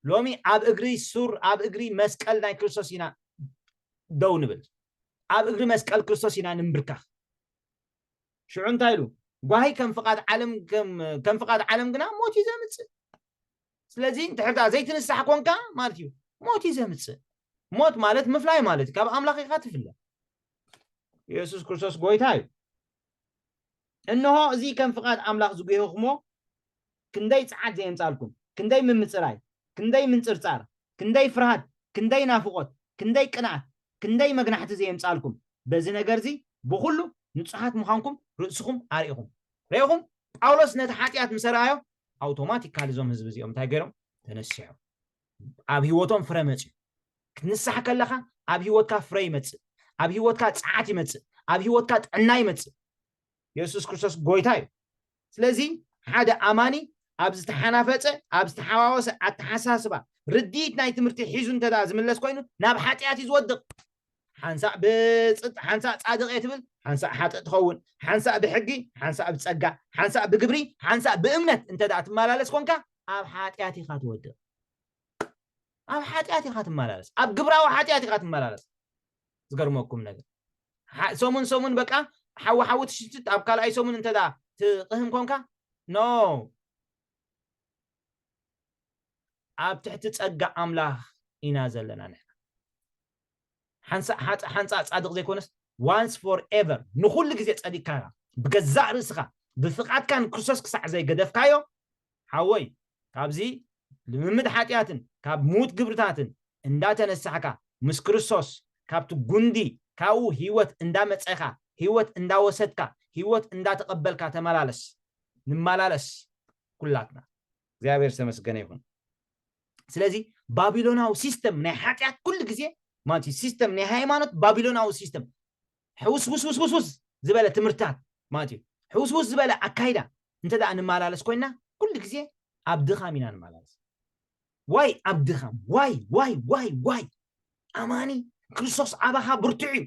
ሎሚ ኣብ እግሪ ሱር ኣብ እግሪ መስቀል ናይ ክርስቶስ ኢና ደው ንብል ኣብ እግሪ መስቀል ክርስቶስ ኢና ንምብርካኽ ሽዑ እንታይ ኢሉ ጓሂ ከም ፍቃድ ዓለም ግና ሞት ዘምጽእ ስለዚ እንድሕር ዘይትንሳሕ ኮንካ ማለት እዩ ሞት ዘምጽእ ሞት ማለት ምፍላይ ማለት ካብ ኣምላኽ ኢኻ ትፍለ ኢየሱስ ክርስቶስ ጎይታ እዩ እነሆ እዚ ከም ፍቃድ ኣምላኽ ዝጉየኹሞ ክንደይ ጸዓት ዘየምጻልኩም ክንደይ ምምጽራይ ክንደይ ምንጽርጻር ክንደይ ፍርሃት ክንደይ ናፍቆት ክንደይ ቅንዓት ክንደይ መግናሕቲ ዘየምጻልኩም በዚ ነገር እዚ ብኩሉ ንጹሓት ምዃንኩም ርእስኹም ኣርኢኹም ርኢኹም ጳውሎስ ነቲ ሓጢያት ምሰራዮ ኣውቶማቲካሊ ዞም ህዝቢ እዚኦም እንታይ ገይሮም ተነሲሖም ኣብ ህይወቶም ፍረ መጽዩ ክትንሳሕ ከለኻ ኣብ ህይወትካ ፍረ ይመጽእ ኣብ ህይወትካ ጸዓት ይመጽእ ኣብ ህይወትካ ጥዕና ይመጽእ ኢየሱስ ክርስቶስ ጎይታ እዩ ስለዚ ሓደ ኣማኒ ኣብ ዝተሓናፈፀ ኣብ ዝተሓዋወሰ ኣተሓሳስባ ርዲት ናይ ትምህርቲ ሒዙ እንተዳ ዝምለስ ኮይኑ ናብ ሓጢያት ዝወድቕ ሓንሳእ ብጽድቅ ሓንሳእ ጻድቕ እትብል ሓንሳእ ሓጥእ ትኸውን ሓንሳእ ብሕጊ ሓንሳእ ብጸጋ ሓንሳእ ብግብሪ ሓንሳእ ብእምነት እንተዳ ትመላለስ ኮንካ ኣብ ሓጢያት ኢኻ ትወድቕ ኣብ ሓጢያት ኢኻ ትመላለስ ኣብ ግብራዊ ሓጢያት ኢኻ ትመላለስ ዝገርመኩም ነገር ሰሙን በቃ ሓዊ ትሽትት ኣብ ካልኣይ ሰሙን እንተዳ ትቕህም ኮንካ ኖ ኣብ ትሕቲ ጸጋ ኣምላኽ ኢና ዘለና ንሕና ሓንሳእ ጻድቕ ዘይኮነስ once forever ንኹሉ ግዜ ጸዲቅካ ብገዛእ ርእስኻ ብፍቃድካን ክርስቶስ ክሳዕ ዘይገደፍካዮ ሓወይ ካብዚ ልምምድ ሓጢያትን ካብ ሙት ግብርታትን እንዳተነሳሕካ ምስ ክርስቶስ ካብቲ ጉንዲ ካብኡ ህይወት እንዳመጸኻ ህይወት እንዳወሰድካ ህይወት እንዳተቀበልካ ተመላለስ ንመላለስ ኩላትና እግዚአብሔር ተመስገነ ይሁን ስለዚ ባቢሎናዊ ሲስተም ናይ ሓጢያት ኩሉ ግዜ ማለት ሲስተም ናይ ሃይማኖት ባቢሎናዊ ሲስተም ሕውስ ዝበለ ትምህርታት ማለት ሕውስ ዝበለ ኣካይዳ እንተዳ ንመላለስ ኮይና ኩሉ ግዜ ኣብ ድኻም ኢና ንመላለስ ዋይ ኣብ ድኻም ዋይ ኣማኒ ክርስቶስ ኣባኻ ብርቱዕ እዩ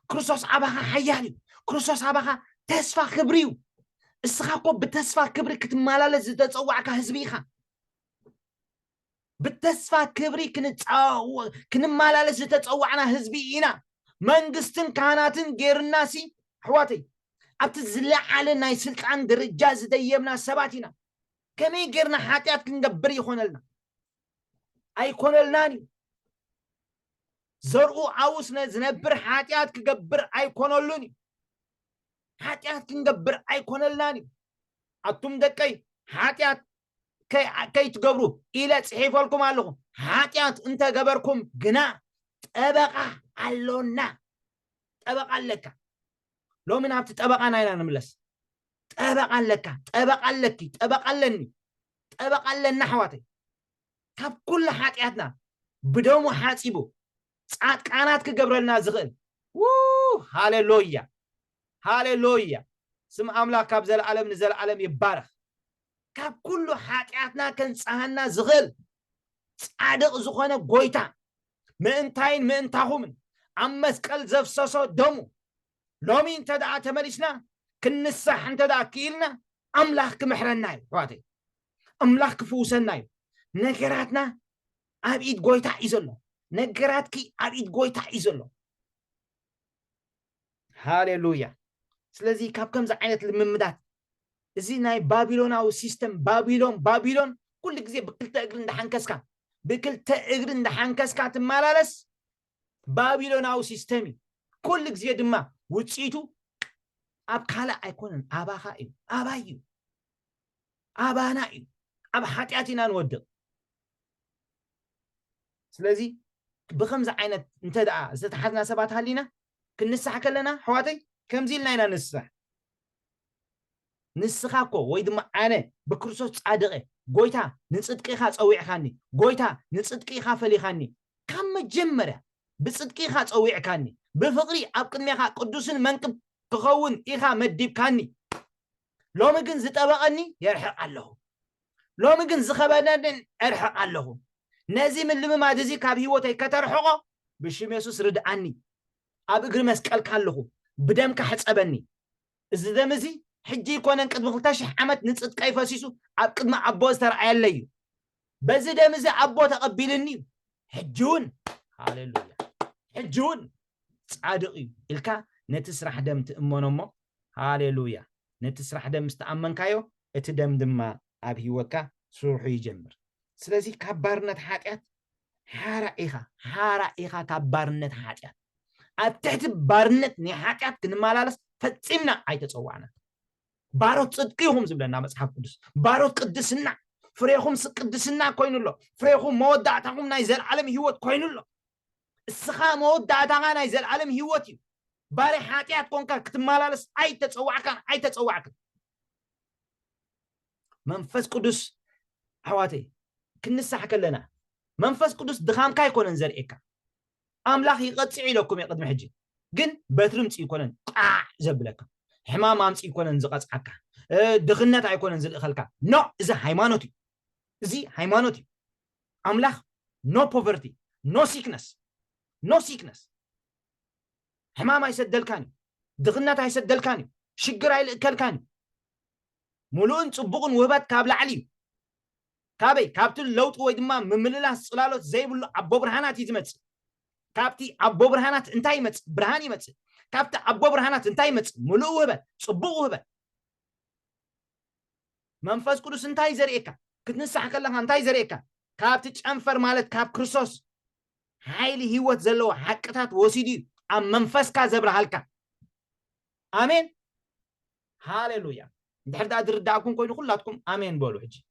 ክርስቶስ ኣባኻ ሓያል እዩ ክርስቶስ ኣባኻ ተስፋ ክብሪ እዩ እስኻ እኮ ብተስፋ ክብሪ ክትመላለስ ዝተጸዋዕካ ህዝቢ ኢኻ ብተስፋ ክብሪ ክንመላለስ ዝተጸዋዕና ህዝቢ ኢና መንግስትን ካህናትን ጌርናሲ ኣሕዋተይ ኣብቲ ዝለዓለ ናይ ስልጣን ደረጃ ዝደየብና ሰባት ኢና ከመይ ጌርና ሓጢያት ክንገብር ይኾነልና ኣይኮነልናን እዩ ዘርኡ ዓውስነ ዝነብር ሓጢያት ክገብር ኣይኮነሉን እዩ ሓጢያት ክንገብር ኣይኮነልናን እዩ ኣቱም ደቀይ ሓጢያት ከይትገብሩ ኢለ ጽሒፈልኩም ኣለኹ ሓጢያት እንተገበርኩም ግና ጠበቃ ኣሎና ጠበቃ ኣለካ ሎሚ ናብቲ ጠበቃና ኢና ንምለስ طبق لك طبق لك طبق لني طبق لنا حواتي كاب كل حاتياتنا بدوم حاسيبو صادقانات كجبرلنا زغل هاليلويا هاليلويا سم أملاك كاب زل عالم نزل عالم يبارك كاب كل حاتياتنا كنصحنا زغل صادق زخونه غويتا من تاهم عم مسقل زفسسو دمو لومي انت دعا تملسنا كنصح انت دعا كيلنا أملاك محرناي واتي أملاك فوسناي نكراتنا أبيد غويتا إزلو نكراتكي أبيد غويتا إزلو هاليلويا سلازي كاب كم زعينة الممدات زي ناي بابيلون أو سيستم بابيلون كل جزء بكل تأجر حنكسكا بكل تأجر حنكسكا تمارس بابيلون أو سيستمي كل جزء دما وتسيتو أب خلا أيكون أبا خايب أبايو أبا نايو أب حاتياتنا نودق سلازي بخمس عينة انتدعى زتحدنا سبات هالينا كنسح كلنا حواتي كم زيلنا نسخاكو ويدما أنا بكرسوس صادقه غويتا نصدقيخا صويعخاني غويتا نصدقيخا فليخاني كم جمره بصدقيخا صويعخاني بفقري اب قدميخا قدوسن منقب تخون إيخا مديبكاني لو مجن زطبقني يرحق الله لو مجن زخبنن ارحق الله نزي من لما ما دزي كاب هيوتي كترحقو بشم يسوس ردعني اب اغر مسقل كالله بدم كحصبني از دمزي حجي كونن قد بخلتاش عمت نصدق يفسيسو اب قدما ابو استرعي ليو بزي دمزي ابو تقبلني حجون هاليلويا حجون صادقي الكا نتسرح دم تأمنمو هاليلويا نتسرح دم استأمنكايو اتدم دما اب هيوكا سروحو يجمر سلازي كبارنت حاجات حارا إيخا كبارنت حاجات أبتحت بارنت ني حاجات كنمالالس فتصمنا أي تصوعنا باروت صدقيهم زبلنا مصحف قدس باروت قدسنا فريخم قدسنا كوينلو فريخم مودعتهم نايزل عالم هيوت كوينلو السخا مودعتها نايزل عالم هيوتي باري حاجات كونكا كتمالالس أي تصوعك منفس قدس حواتي كنسح كلنا منفس قدس دخام كاي كونن زرئك أملاخ يقطعي لكم يقدم حجي جن بترمت يكونن زبلك حمام أمس يكونن زقطعك دخنات يكونن زل خلك نو إذا هيمانوتي أملاخ no poverty no sickness حمام يسدلكاني دخنات يسدلكاني شجر يلكلكاني ملون صبغن وهبات كابل علي كابي كابتل لوط ويدما ممللاس صلالوت زي بلو عبو برهانات يزمص كابتي عبو برهانات انتاي يمص برهان يمص كابت عبو برهانات انتاي يمص ملو وهبات صبغ وهبات منفس قدس انتاي زريكا كتنسح كلها انتاي زريكا كابت تشنفر مالت كاب كريستوس هايلي هيوت زلو حقتات وسيدي ام منفس كا زبرهالكا امين هاليلويا دحر دا درداكم كوينو كلاتكم امين بولو حجي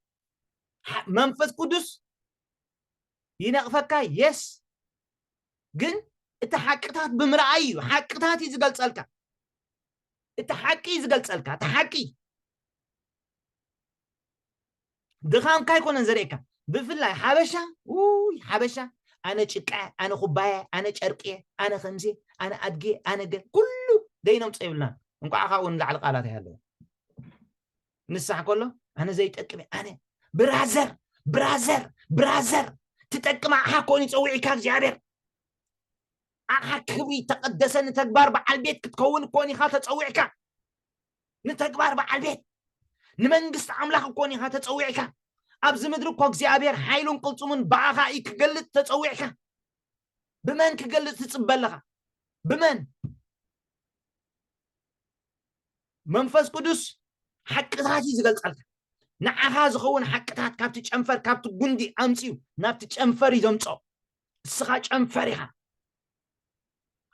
منفس قدس ينقفكا يس جن انت حقتات بمرأيو حقتات يزغلصلكا انت حقي يزغلصلكا تحقي دخام كاي كونن زريكا بفلاي حبشة انا چقا انا خبايا انا چرقي انا خمسي انا ادقي انا قل كله دينهم صيبلنا انكو عخاون لعل قالات يالو نسح كله انا زي تقمي انا برازر تتقمع حكوني تصوعي كاك زيادر أحكبي تقدس نتكبر بعل بيت كتكون كوني خاطر تصوعك نتكبر بعل بيت نمنقص عملاق كوني خاطر تصوعك أبز مدرك كوك زيابير حيلون قلتمون بعاها إيك قلت تتصوعك بمن كقلت تتصبلغا بمن منفس قدس حقتاتي زغلصلك نعها زخون حقتات كابت تشنفر كابت غندي امصيو نابت تشنفر يزمصو اسخا تشنفريها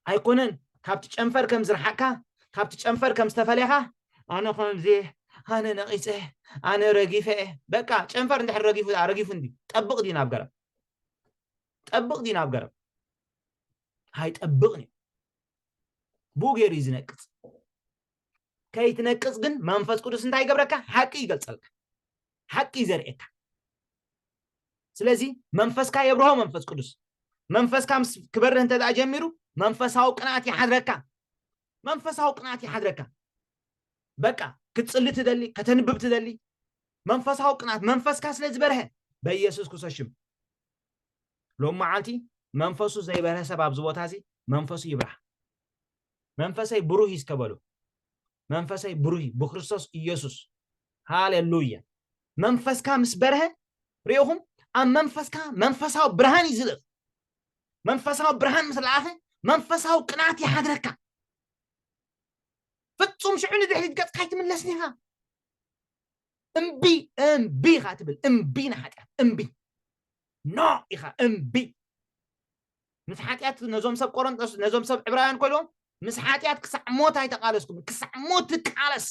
أيكونن كابت تشنفر كم زرحكا كابت تشنفر كم استفليها أنا خمزي أنا نقيسه أنا رقيفه بقى تشنفر ندحر رقيف ندي طبق دينا بقرب هاي طبقني بو غير يزنقص ከይትነቅጽ ግን መንፈስ ቅዱስ እንታይ ይገብረካ ሓቂ ይገልጸልካ ሓቂ ዘርእየካ ስለዚ መንፈስካ የብርሆ መንፈስ ቅዱስ መንፈስካ ምስ ክበርህ እንተ ደኣ ጀሚሩ መንፈሳዊ ቅንዓት ይሓድረካ መንፈሳዊ ቅንዓት ይሓድረካ በቃ ክትጽሊ ትደሊ ከተንብብ ትደሊ መንፈሳዊ ቅንዓት መንፈስካ ስለ ዝበርሀ በኢየሱስ ክርስቶስ ሽም ሎም መዓልቲ መንፈሱ ዘይበርሀ ሰብ ኣብዚ ቦታ እዚ መንፈሱ ይብራህ መንፈሰይ ብሩህ ይስከበሉ መንፈሰይ ብሩህ ብክርስቶስ ኢየሱስ ሃሌሉያ መንፈስካ ምስ በርሀ ሪኢኹም ኣብ መንፈስካ መንፈሳዊ ብርሃን ይዝልቕ መንፈሳዊ ብርሃን ምስ ለኣኸ መንፈሳዊ ቅንዓት ይሓድረካ ፍጹም ሽዑ ንድሕሪት ገጽካ ይትምለስኒ ኢኻ እምቢ እምቢ ኢኻ ትብል እምቢ ንሓጢኣት እምቢ ኖ ኢኻ እምቢ ምስ ሓጢኣት ነዞም ሰብ ቆሮንጦስ ነዞም ሰብ ዕብራውያን ኮይኖም ምስ ሓጢኣት ክሳዕ ሞት ኣይተቃለስኩም ክሳዕ ሞት ትቃለስ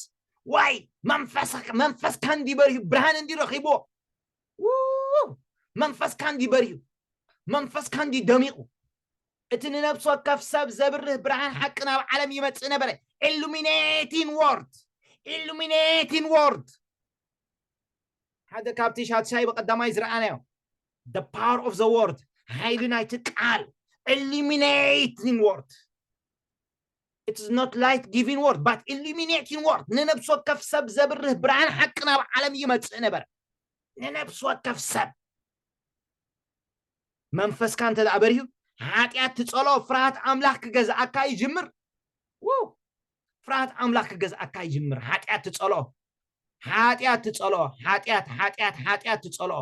ዋይ መንፈስካ እንዲበርዩ ብርሃን እንዲረኺቦ መንፈስካ እንዲበርዩ መንፈስካ እንዲደሚቑ እቲ ንነብሲ ወከፍ ሰብ ዘብርህ ብርሃን ሓቂ ናብ ዓለም ይመጽእ ነበረ ኢሉሚኔቲንግ ወርድ ሓደ ካብቲ ሻትሻይ በቀዳማይ ዝረኣናዮ the power of the word ሓይሊ ናይቲ ቃል illuminating word it is not light giving word but illuminating word ንነብሲ ወከፍ ሰብ ዘብርህ ብርሃን ሓቂ ናብ ዓለም ይመጽእ ነበረ ንነብሲ ወከፍ ሰብ መንፈስካ እንተ ደኣ በርዩ ሓጢኣት ትጸሎ ፍርሃት ኣምላኽ ክገዝኣካ ይጅምር ፍርሃት ኣምላኽ ክገዝኣካ ይጅምር ሓጢኣት ትጸሎ ሓጢኣት ትጸሎ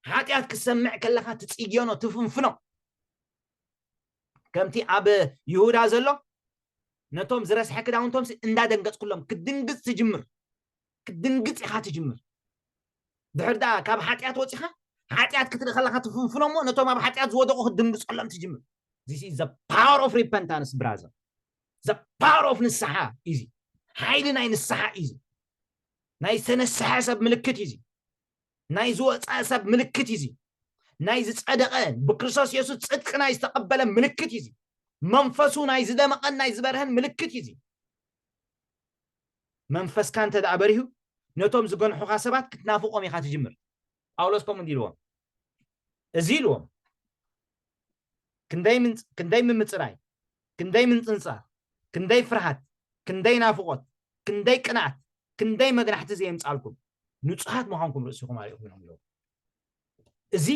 ሓጢኣት ክሰምዕ ከለኻ ትጽግዮኖ ትፍንፍኖ ከምቲ ኣብ ይሁዳ ዘሎ ነቶም ዝረስሐ ክዳውንቶም እንዳደንገጽ ኩሎም ክድንግጽ ኢኻ ትጅምር ድሕር ደኣ ካብ ሓጢኣት ወፂኻ ሓጢኣት ክትርኢ ከለኻ ትፍንፍኖ እሞ ነቶም ኣብ ሓጢኣት ዝወደቑ ክትድንግጾሎም ትጅምር this is the power of repentance brother the power of ንስሓ እዚ ሓይሊ ናይ ንስሓ እዚ ናይ ዝተነስሐ ሰብ ምልክት እዚ ናይ ዝወፀ ሰብ ምልክት እዚ ናይ ዝጸደቐ ብክርስቶስ ኢየሱስ ጽድቅ ናይ ዝተቐበለ ምልክት እዚ መንፈሱ ናይ ዝደመቐን ናይ ዝበርህን ምልክት እዚ መንፈስካ እንተ ደኣ በሪሁ ነቶም ዝገንሑኻ ሰባት ክትናፍቆም ኢኻ ትጅምር ጳውሎስ ከምኡ እንዲልዎም እዚ ኢልዎም ክንደይ ምምፅራይ ክንደይ ምንፅንፃር ክንደይ ፍርሃት ክንደይ ናፍቆት ክንደይ ቅንዓት ክንደይ መግናሕቲ ዘየምፃልኩም ንጹሃት ምዃንኩም ርእሲኹም ኣሪእኹም ኢሎም ኢልዎም እዚ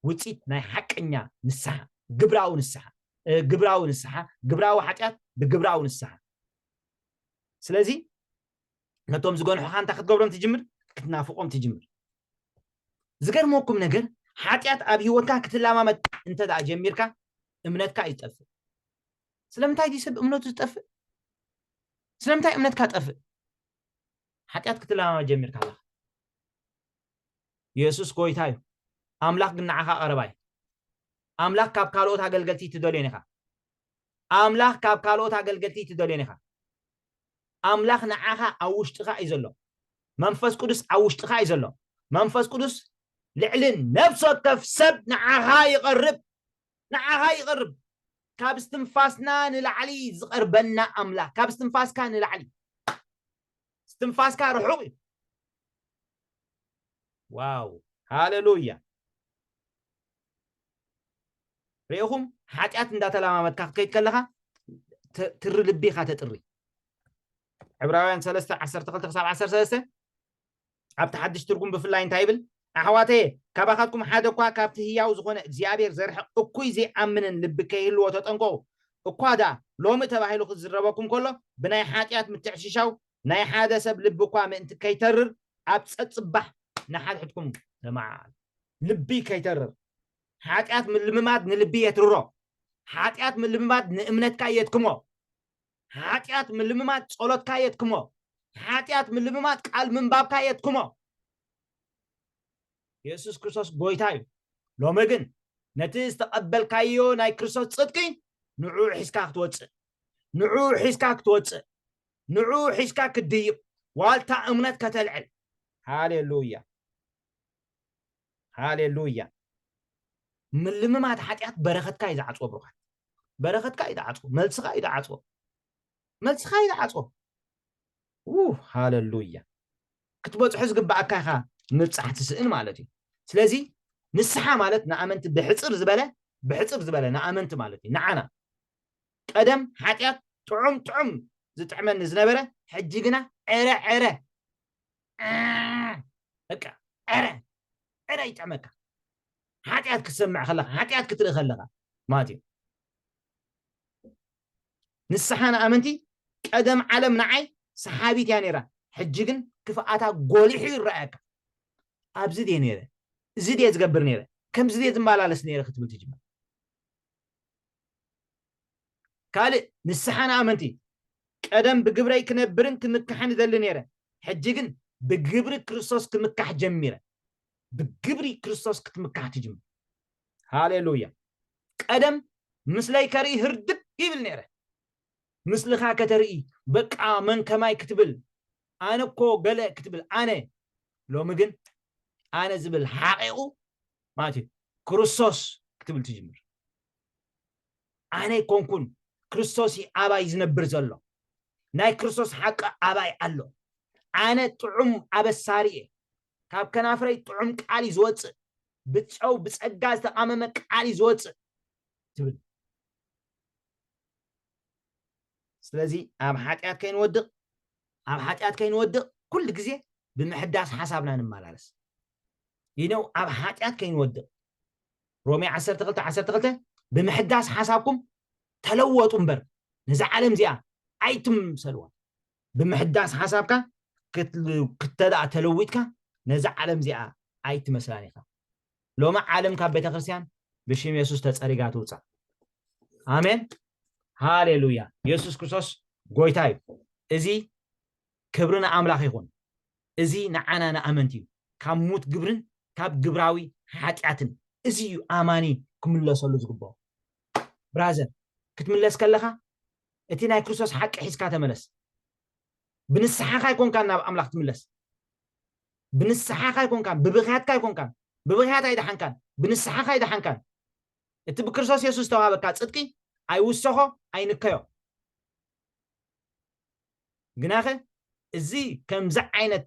ውፂት ናይ ሓቀኛ ንስሓ ግብራዊ ሓጢኣት ብግብራዊ ንስሓ ስለዚ ነቶም ዝገንሑኻ እንታይ ክትገብሮም ትጅምር ክትናፍቆም ትጅምር ዝገርመኩም ነገር ሓጢኣት ኣብ ህይወትካ ክትለማመድ እንተ ደኣ ጀሚርካ እምነትካ ይጠፍእ ስለምንታይ ዲ ሰብ እምነቱ ዝጠፍእ ስለምንታይ እምነትካ ጠፍእ ሓጢኣት ክትለማመድ ጀሚርካ ኣለኻ ኢየሱስ ጎይታ እዩ ኣምላኽ ግን ንዓኻ ቀረባይ ኣምላኽ ካብ ካልኦት ኣገልገልቲ ትደልዮን ኢኻ ኣምላኽ ንዓኻ ኣብ ውሽጥኻ እዩ ዘሎ መንፈስ ቅዱስ ኣብ ውሽጥኻ እዩ ዘሎ መንፈስ ቅዱስ ልዕልን ነብሲ ወከፍ ሰብ ንዓኻ ይቐርብ ካብ እስትንፋስና ንላዕሊ ዝቐርበና ኣምላኽ ካብ እስትንፋስካ ንላዕሊ እስትንፋስካ ርሑቕ እዩ ዋው ሃሌሉያ ሪኢኹም ሓጢኣት እንዳተለማመድካ ክትከይድ ከለኻ ትሪ ልቢኻ ተጥሪ ዕብራውያን 3:12-13 ኣብቲ ሓድሽ ትርጉም ብፍላይ እንታይ ይብል ኣሕዋተየ ካባኻትኩም ሓደ እኳ ካብቲ ህያው ዝኾነ እግዚኣብሔር ዘርሕቕ እኩይ ዘይኣምንን ልቢ ከይህልዎ ተጠንቀቑ እኳ ደኣ ሎሚ ተባሂሉ ክዝረበኩም ከሎ ብናይ ሓጢኣት ምትዕሽሻው ናይ ሓደ ሰብ ልቢ እኳ ምእንቲ ከይተርር ኣብ ፀፅባሕ ንሓድሕድኩም ለማዓል ልቢ ከይተርር ሓጢኣት ምልምማድ ንልቢ የትርሮ ሓጢኣት ምልምማድ ንእምነትካ የትክሞ ሓጢኣት ምልምማድ ጸሎትካ የትክሞ ሓጢኣት ምልምማድ ቃል ምንባብካ የትክሞ ኢየሱስ ክርስቶስ ጎይታ እዩ ሎሚ ግን ነቲ ዝተቐበልካዮ ናይ ክርስቶስ ጽድቂ ንዑ ሒዝካ ክትድይብ ዋልታ እምነት ከተልዕል ሃሌሉያ ምልምማድ ሓጢኣት በረኸትካ እዩ ዝዓፅዎ ብሩኻት በረኸትካ እዩ ዝዓፅዎ መልስኻ እዩ ዝዓፅዎ ሃሌሉያ ክትበጽሑ ዝግባአካ ኢኻ ምብጻሕ ትስእን ማለት እዩ ስለዚ ንስሓ ማለት ንኣመንቲ ብሕፅር ዝበለ ንኣመንቲ ማለት እዩ ንዓና ቀደም ሓጢኣት ጥዑም ዝጥዕመኒ ዝነበረ ሕጂ ግና ዕረ በቃ ዕረ ይጥዕመካ ሓጢኣት ክትሰምዕ ከለኻ ሓጢኣት ክትርኢ ከለኻ ማለት እዩ ንስሓ ንኣመንቲ ቀደም ዓለም ንዓይ ሰሓቢት እያ ነይራ ሕጂ ግን ክፍኣታ ጎሊሑ ይረኣየካ ኣብዚ ድየ ነይረ እዚ ድየ ዝገብር ነይረ ከምዚ ድየ ዝመላለስ ነይረ ክትብል ትጅምር ካልእ ንስሓ ንኣመንቲ ቀደም ብግብረይ ክነብርን ክምካሕን ይደሊ ነይረ ሕጂ ግን ብግብሪ ክርስቶስ ክምካሕ ጀሚረ ብግብሪ ክርስቶስ ክትምካሕ ትጅምር ሃሌሉያ ቀደም ምስለይ ከርኢ ህርድብ ይብል ነይረ ምስልኻ ከተርኢ በቃ መን ከማይ ክትብል ኣነ እኮ ገለ ክትብል ኣነ ሎሚ ግን ኣነ ዝብል ሓቂቑ ማለት እዩ ክርስቶስ ክትብል ትጅምር ኣነ ይኮንኩን ክርስቶስ ኣባይ ዝነብር ዘሎ ናይ ክርስቶስ ሓቂ ኣባይ ኣሎ ኣነ ጥዑም ኣበሳሪ እየ ካብ ከናፍረይ ጥዑም ቃል ዝወፅእ ብጨው ብጸጋ ዝተቃመመ ቃል ዝወፅእ ትብል ስለዚ ኣብ ሓጢኣት ከይንወድቕ ኩሉ ግዜ ብምሕዳስ ሓሳብና ንመላለስ ይነው ኣብ ሓጢኣት ከይንወድቕ ሮሜ 12 ብምሕዳስ ሓሳብኩም ተለወጡ እምበር ነዛ ዓለም እዚኣ ኣይትምሰልዋ ብምሕዳስ ሓሳብካ ክትተዳኣ ተለዊጥካ ነዛ ዓለም እዚኣ ኣይትመስላን ኢኻ ሎማ ዓለም ካብ ቤተክርስትያን ብሽም የሱስ ተጸሪጋ ትውፃእ ኣሜን ሃሌሉያ ኢየሱስ ክርስቶስ ጎይታ እዩ እዚ ክብርና ኣምላኽ ይኹን እዚ ንዓና ንኣመንቲ እዩ ካብ ሙት ግብርን ካብ ግብራዊ ሓጢኣትን እዚ እዩ ኣማኒ ክምለሰሉ ዝግብኦ ብራዘር ክትምለስ ከለኻ እቲ ናይ ክርስቶስ ሓቂ ሒዝካ ተመለስ ብንስሓኻ ይኮንካ ናብ ኣምላኽ ትምለስ ብንስሓኻ ይኮንካ ብብኽያትካ ይኮንካ ብብኽያት ኣይደሓንካን ብንስሓኻ ኣይደሓንካን እቲ ብክርስቶስ የሱስ ተዋሃበካ ጽድቂ ኣይውሰኾ ኣይንከዮ ግናኸ እዚ ከምዚ ዓይነት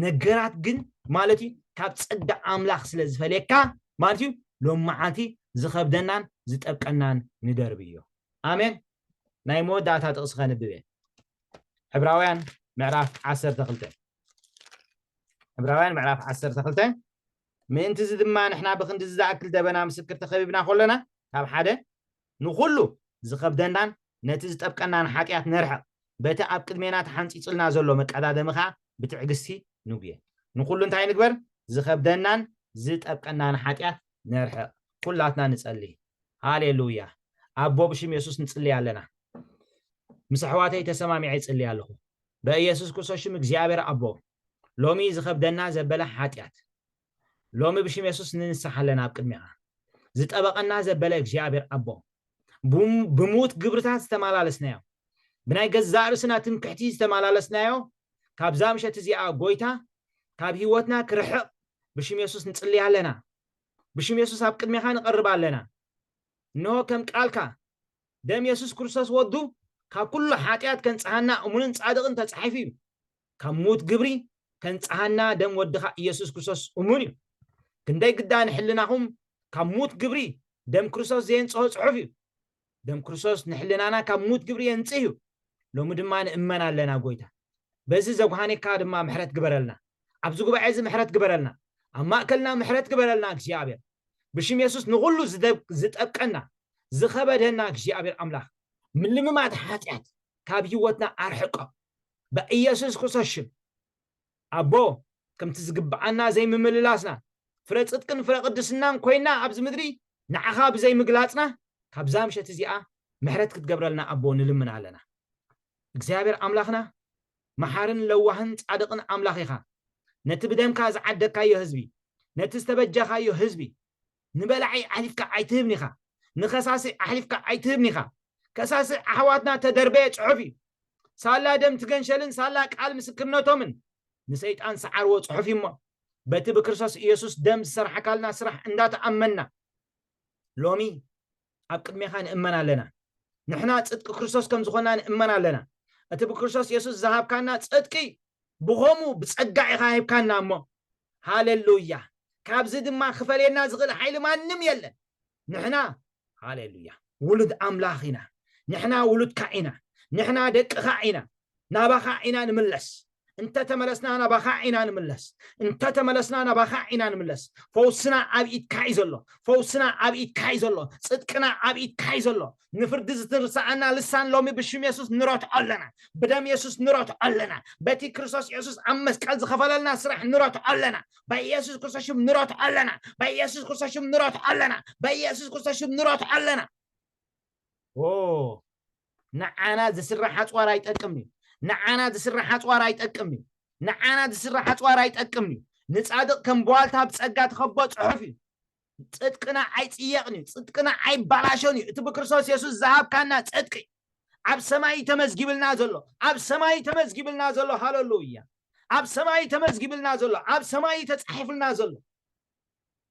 ነገራት ግን ማለት እዩ ካብ ጸጋ ኣምላኽ ስለ ዝፈልየካ ማለት እዩ ሎም መዓልቲ ዝኸብደናን ዝጠብቀናን ንደርቢ እዩ ኣሜን ናይ መወዳእታ ጥቕሲ ከንብብ እየ ዕብራውያን ምዕራፍ 12 ምእንቲ እዚ ድማ ንሕና ብክንዲ ዝኣክል ደበና ምስክር ተኸቢብና ከለና ካብ ሓደ ንኩሉ ዝኸብደናን ነቲ ዝጠብቀናን ሓጢኣት ነርሕቕ በቲ ኣብ ቅድሜና ተሓንፂፅልና ዘሎ መቀዳደሚ ከዓ ብትዕግስቲ ንጉየ ንኩሉ እንታይ ንግበር ዝኸብደናን ዝጠብቀናን ሓጢኣት ነርሕቕ ኩላትና ንጸሊ ሃሌሉያ ኣቦ ብሽም የሱስ ንጽልይ ኣለና ምስ ኣሕዋተይ ተሰማሚዐ ይጽልይ ኣለኹ በኢየሱስ ክርስቶስ ሽም እግዚአብሔር ኣቦ ሎሚ ዝኸብደና ዘበለ ሓጢኣት ሎሚ ብሽም የሱስ ንንስሓ ኣለና ኣብ ቅድሚኻ ዝጠበቐና ዘበለ እግዚአብሔር ኣቦ ብሙት ግብርታት ዝተመላለስናዮ ብናይ ገዛ ርእስና ትምክሕቲ ዝተመላለስናዮ ካብዛ ምሸት እዚኣ ጎይታ ካብ ህይወትና ክርሕቕ ብሽም የሱስ ንጽልይ ኣለና ብሽም የሱስ ኣብ ቅድሚኻ ንቐርብ ኣለና እንሆ ከም ቃልካ ደም የሱስ ክርስቶስ ወዱ ካብ ኩሉ ሓጢኣት ከንጽሓና እሙንን ጻድቕን ተጻሒፉ እዩ ካብ ሙት ግብሪ ከንጽሓና ደም ወድኻ ኢየሱስ ክርስቶስ እሙን እዩ ክንደይ ግዳን ሕልናኹም ካብ ሙት ግብሪ ደም ክርስቶስ ዘየንጽሖ ጽሑፍ እዩ ደም ክርስቶስ ንሕልናና ካብ ሙት ግብሪ የንጽህ እዩ ሎሚ ድማ ንእመን ኣለና ጎይታ በዚ ዘጓሃኔካ ድማ ምሕረት ግበረልና ኣብዚ ጉባኤ እዚ ምሕረት ግበረልና ኣብ ማእከልና ምሕረት ግበረልና እግዚአብሔር ብሽም የሱስ ንኩሉ ዝጠብቀና ዝኸበደና እግዚአብሔር ኣምላኽ ምልምማት ሓጢኣት ካብ ህይወትና ኣርሕቆ በኢየሱስ ክርስቶስ ሽም ኣቦ ከምቲ ዝግብኣና ዘይምምልላስና ፍረ ጽድቅን ፍረ ቅድስናን ኮይና ኣብዚ ምድሪ ንዓኻ ብዘይ ምግላጽና ካብዛ ምሸት እዚኣ ምሕረት ክትገብረልና ኣቦ ንልምን ኣለና እግዚአብሔር ኣምላኽና መሓርን ለዋህን ጻድቕን ኣምላኽ ኢኻ ነቲ ብደምካ ዝዓደካዮ ህዝቢ ነቲ ዝተበጀኻዮ ህዝቢ ንበላዓይ ኣሕሊፍካ ኣይትህብኒ ኢኻ ንኸሳሲ ኣሕሊፍካ ኣይትህብኒ ኢኻ ከሳሲ ኣሕዋትና ተደርበየ ጽሑፍ እዩ ሳላ ደም ትገንሸልን ሳላ ቃል ምስክርነቶምን ንሰይጣን ሰዓርዎ ጽሑፍ እሞ በቲ ብክርስቶስ ኢየሱስ ደም ዝሰርሐካልና ስራሕ እንዳተኣመና ሎሚ ኣብ ቅድሜኻ ንእመን ኣለና ንሕና ጽድቂ ክርስቶስ ከም ዝኾንና ንእመን ኣለና أنت بكريستوس يسوع ذهب كنا صدقي بغمو بتصقع خايب كنا ما هاليلويا كابزد ما خفلينا زغل حيل ما نم يلا نحنا هاليلويا ولد أملاخنا نحنا ولد كائنا نحنا دق خائنا نابا خائنا نملس انت تملسنا نابا خائنا نملس انت تملسنا نابا خائنا نملس فوسنا عبيد كايزلو فوسنا عبيد كايزلو صدقنا عبيد كايزلو نفرد زترسعنا لسان لومي بشم يسوس نروت علنا بدم يسوس نروت علنا بتي كريستوس يسوس عمس قال زخفللنا سرح نروت علنا باي يسوس كريستوس نروت علنا باي يسوس كريستوس نروت علنا باي يسوس كريستوس نروت علنا نعانا زسرح حصوار يتقمني نعانا زسرح حصوار يتقمني نعانا زسرح حصوار يتقمني نصادق كم بوالتا بصقا تخبط صحفي صدقنا عيصيقني صدقنا عيبالاشوني ات بكريستوس يسوع ذهب كنا صدقي اب سماي تمزغبلنا زلو اب سماي تمزغبلنا زلو هاليلويا اب سماي تمزغبلنا زلو اب سماي تصحفلنا زلو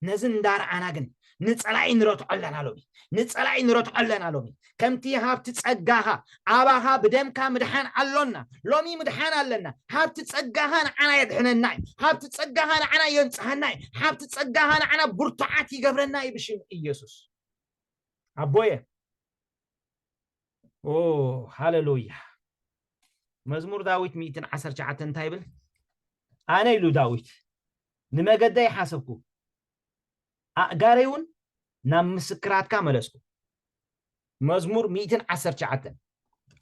نزن دار انا جن نصلاي نروت علنا لوي نصلاي نروت علنا لوي كمتي هابت تصقاها اباها بدمكا مدحان علونا لومي مدحان علنا هابت تصقاها انا يدحننا هابت تصقاها انا ينصحنا هابت تصقاها انا برتعات يغبرنا يبشم يسوع ابويه هاليلويا مزمور داويت 119 تايبل انا يلو داويت نمغداي حسبكو أقاريون نام مسكرات كاملسكو مزمور 119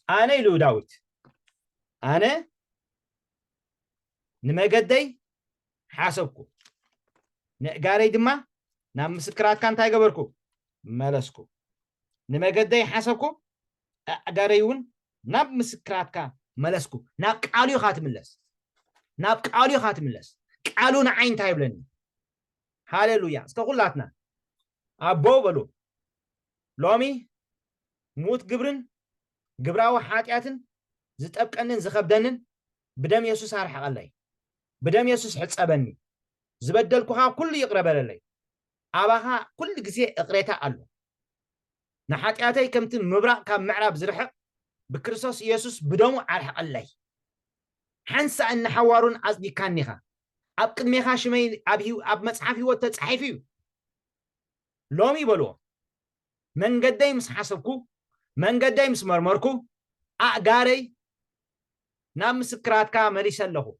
أنا يلو داويت أنا نمجدي حاسبكو نقاري دما نام مسكرات كان تاي قبركو ملسكو نمجدي حاسبكو أقاريون نام مسكرات كان ملسكو ناب قاليو خاتم اللس ناب قاليو خاتم اللس قالون عين تايبلني هاليلويا استغلاتنا أبو بلو لومي موت جبرن جبراو حاتياتن زتأبك أنن زخبدنن بدم يسوس هرحق الله بدم يسوس حتس أبني زبدل كوها كل يقرب للي أباها كل جزء إقريتها الله نحاتياتي كم تم مبرق كم معرب زرحق بكريستوس يسوس بدمو عرحق الله حنسى أن حوارون أصدي كانيها أبقد ميخا شمي أب مصحفي وتتصحفي لومي بلو من قدي مس حسبكو من قدي مس مرمركو أقاري نام مسكرات كامل يسلهو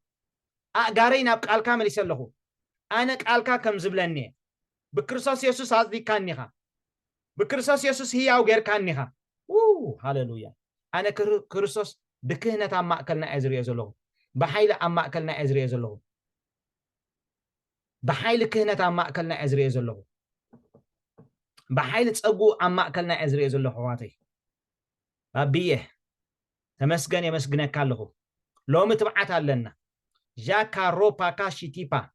أقاري ناب قال كامل يسلهو أنا قال كم زبلني بكريستوس يسوس أصدي كانيها بكريستوس يسوس هي أو غير كانيها هاليلويا أنا كريستوس بكهنة أما أكلنا أزري يزلهو بحيل أما أكلنا أزري يزلهو بحيل كهنة أما أكلنا أزري يزلهو بحيل تصقو أما أكلنا أزري يزلهو حواتي أبيه تمسكن يمسكنك كله لو متبعت لنا جاكا روبا كاشي تيبا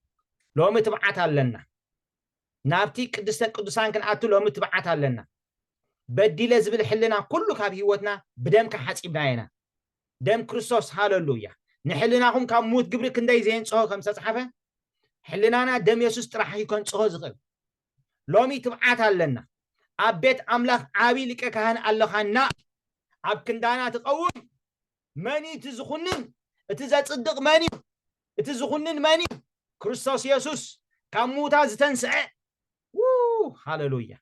لو متبعت لنا نابتي قدسان كن أتو لو متبعت لنا بدي لازبل حلنا كله كاب هيوتنا بدمك حسيبنا دم كريستوس هاليلويا نحلناهم كاب موت قبرك نداي زين صو خمسة صحفة حلنانا دم يسوس تراح يكون صو زغل لو متبعت لنا أبيت أملاخ عابي لك كهان اللخنا عب كندانا تقوم ماني تزخنن اتزا صدق ماني اتزخنن ماني كريستوس يسوس كموتا زتنسع هاليلويا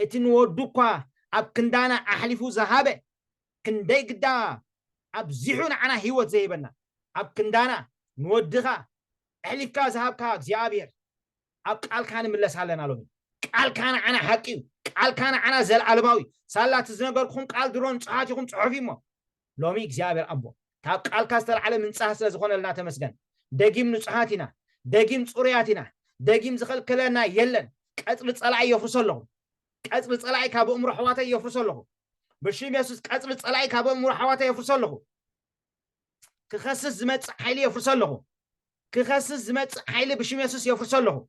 اتنودوكا اب كندانا احلفو زهابه كندي قدا اب زيحون عنا هيوت زيبنا اب كندانا نودخا احلفكا زهابكا اغزيابير اب قال كان ملسالنا لومي قال كان عنا حقي قال كان عنا زلعلماوي سالات زنبركم قال درون صحاتكم صحفيمو لومي اغزيابير ابو كاب قال كاستر على من صح سلازخون لنا تمسكن دقيم نصحاتنا دقيم صورياتنا دقيم زخل كلنا يلن قصل صلاعي يفرسلهم قصل صلاعي كاب امر حواته يفرسلهم بشيم يسوس قصل صلاعي كاب امر حواته يفرسلهم كخسس زمت حيل يفرسلهم كخسس زمت حيل بشيم يسوس يفرسلهم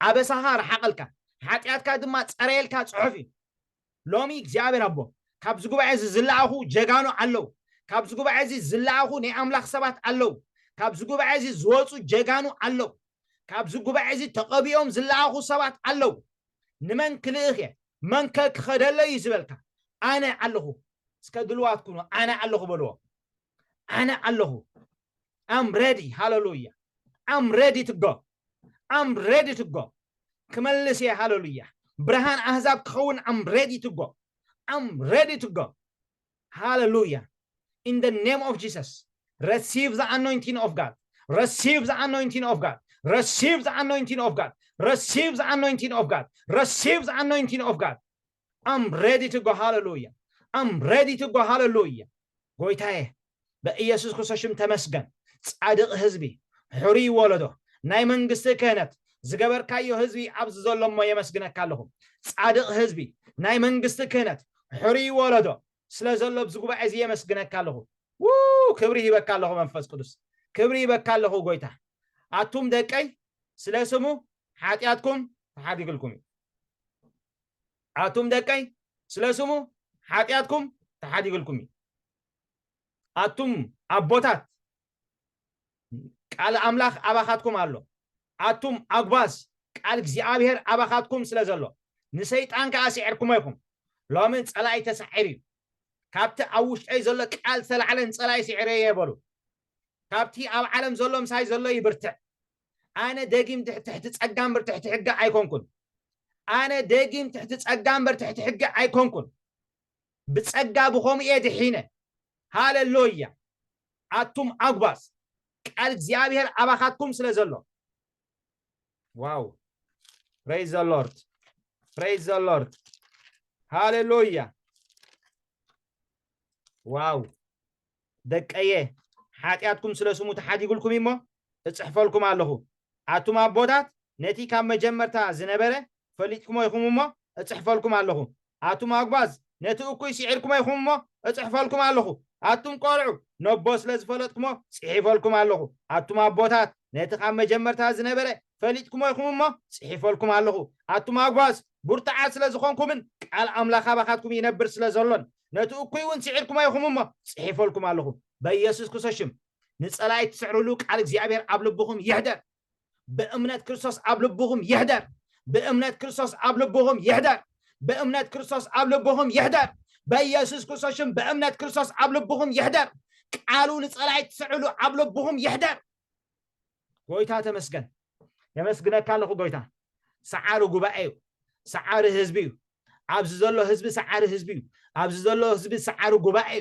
ابسها حقلك حاتياتك دما صريلك صحفي لومي اغزيابير ابو كاب زغبا زلاخو جغانو علو كاب زغبا عزي زلاخو ني املاخ سبات علو كاب زغبا عزي زوصو جغانو علو كاب زغبا عزي تقبيهم زلاخو سبات علو نمن كليخ من كخدل يزبلك انا علو اسك دلوات كنو انا علو بلو أنا الله I'm ready hallelujah I'm ready to go I'm ready to go كملس يا hallelujah برهان أحزاب كون I'm ready to go I'm ready to go hallelujah in the name of Jesus receive the anointing of God receive the anointing of God receive the anointing of God receive the anointing of God receive the anointing of God I'm ready to go hallelujah I'm ready to go hallelujah ጎይታዬ በኢየሱስ ክርስቶስም ተመስገን ጻድቅ ህዝቢ ሕሩይ ወለዶ ናይ መንግስት ክህነት ዝገበርካዮ ህዝቢ ኣብዚ ዘሎሞ የመስግነካለሁ ጻድቅ ህዝቢ ናይ መንግስት ክህነት ሕሩይ ወለዶ ስለዘሎ ብዝጉባኤ እዚ የመስግነካለሁ ክብሪ ይበካለሁ መንፈስ ቅዱስ ክብሪ ይበካለሁ ጎይታ አቱም ደቀይ ስለስሙ ኃጢአትኩም ተሐዲግልኩም አቱም ደቀይ ስለስሙ ኃጢአትኩም ተሐዲግልኩም አቱም አቦታት ቃል አምላክ አባኻትኩም አሎ አቱም አግባስ ቃል እግዚአብሔር አባኻትኩም ስለዘሎ ንሰይጣን ከአሲዕርኩም አይኩም ሎምን ጸላይ ተሰዒሪ ካብቲ አውሽጠይ ዘሎ ቃል ተላዕለን ጸላይ ሲዕረየ ይበሉ ካብቲ ኣብ ዓለም ዘሎ ምሳይ ዘሎ ይብርትዕ አነ ደጊም ትሕቲ ጸጋም ብርትሕቲ ሕጋ አይኮንኩን አነ ደጊም ትሕቲ ጸጋም ብርትሕቲ ሕጋ አይኮንኩን ብጸጋ ብኾምኤ ድሒነ ሃሌሉያ አቱም አግባስ ቃል እግዚአብሔር አባኻትኩም ስለዘሎ ዋው praise the lord ሃሌሉያ ዋው ደቀየ ኃጢአትኩም ስለስሙ ተሐዲግልኩም ይሞ እጽሕፈልኩም ኣለኹ አቱም አቦታት ነቲ ካብ መጀመርታ ዝነበረ ፈሊጥኩም ይኹምሞ እጽሕፈልኩም ኣለኹ አቱም አግባዝ ነቲ እኩይ ሲዕርኩም ይኹምሞ እጽሕፈልኩም ኣለኹ አቱም ቆልዑ ነቦ ስለዝፈለጥኩሞ ጽሒፈልኩም ኣለኹ አቱም አቦታት ነቲ ካብ መጀመርታ ዝነበረ ፈሊጥኩም ይኹምሞ ጽሒፈልኩም ኣለኹ አቱም አግባዝ ቡርታዓት ስለዝኾንኩምን ቃል አምላኽ አባኻትኩም ይነብር ስለዘሎን ነቲ እኩይ እውን ሲዕርኩም ይኹምሞ ጽሒፈልኩም ኣለኹ በኢየሱስ ክርስቶስም ንጸላይ ትስዕሩሉ ቃል እግዚአብሔር ኣብ ልብኹም ይሕደር በእምነት ክርስቶስ ኣብ ልብኹም ይሕደር በእምነት ክርስቶስ ኣብ ልብኹም ይሕደር በእምነት ክርስቶስ ኣብ ልብኹም ይሕደር በኢየሱስ ክርስቶስም በእምነት ክርስቶስ ኣብ ልብኹም ይሕደር ቃሉ ንጸላይ ትስዕሩሉ ኣብ ልብኹም ይሕደር ጎይታ ተመስገን የመስግነካ ኣለኹ ጎይታ ሰዓሩ ጉባኤ ሰዓሩ ህዝቢ ኣብዚ ዘሎ ህዝቢ ሰዓሩ ህዝቢ ኣብዚ ዘሎ ህዝቢ ሰዓሩ ጉባኤ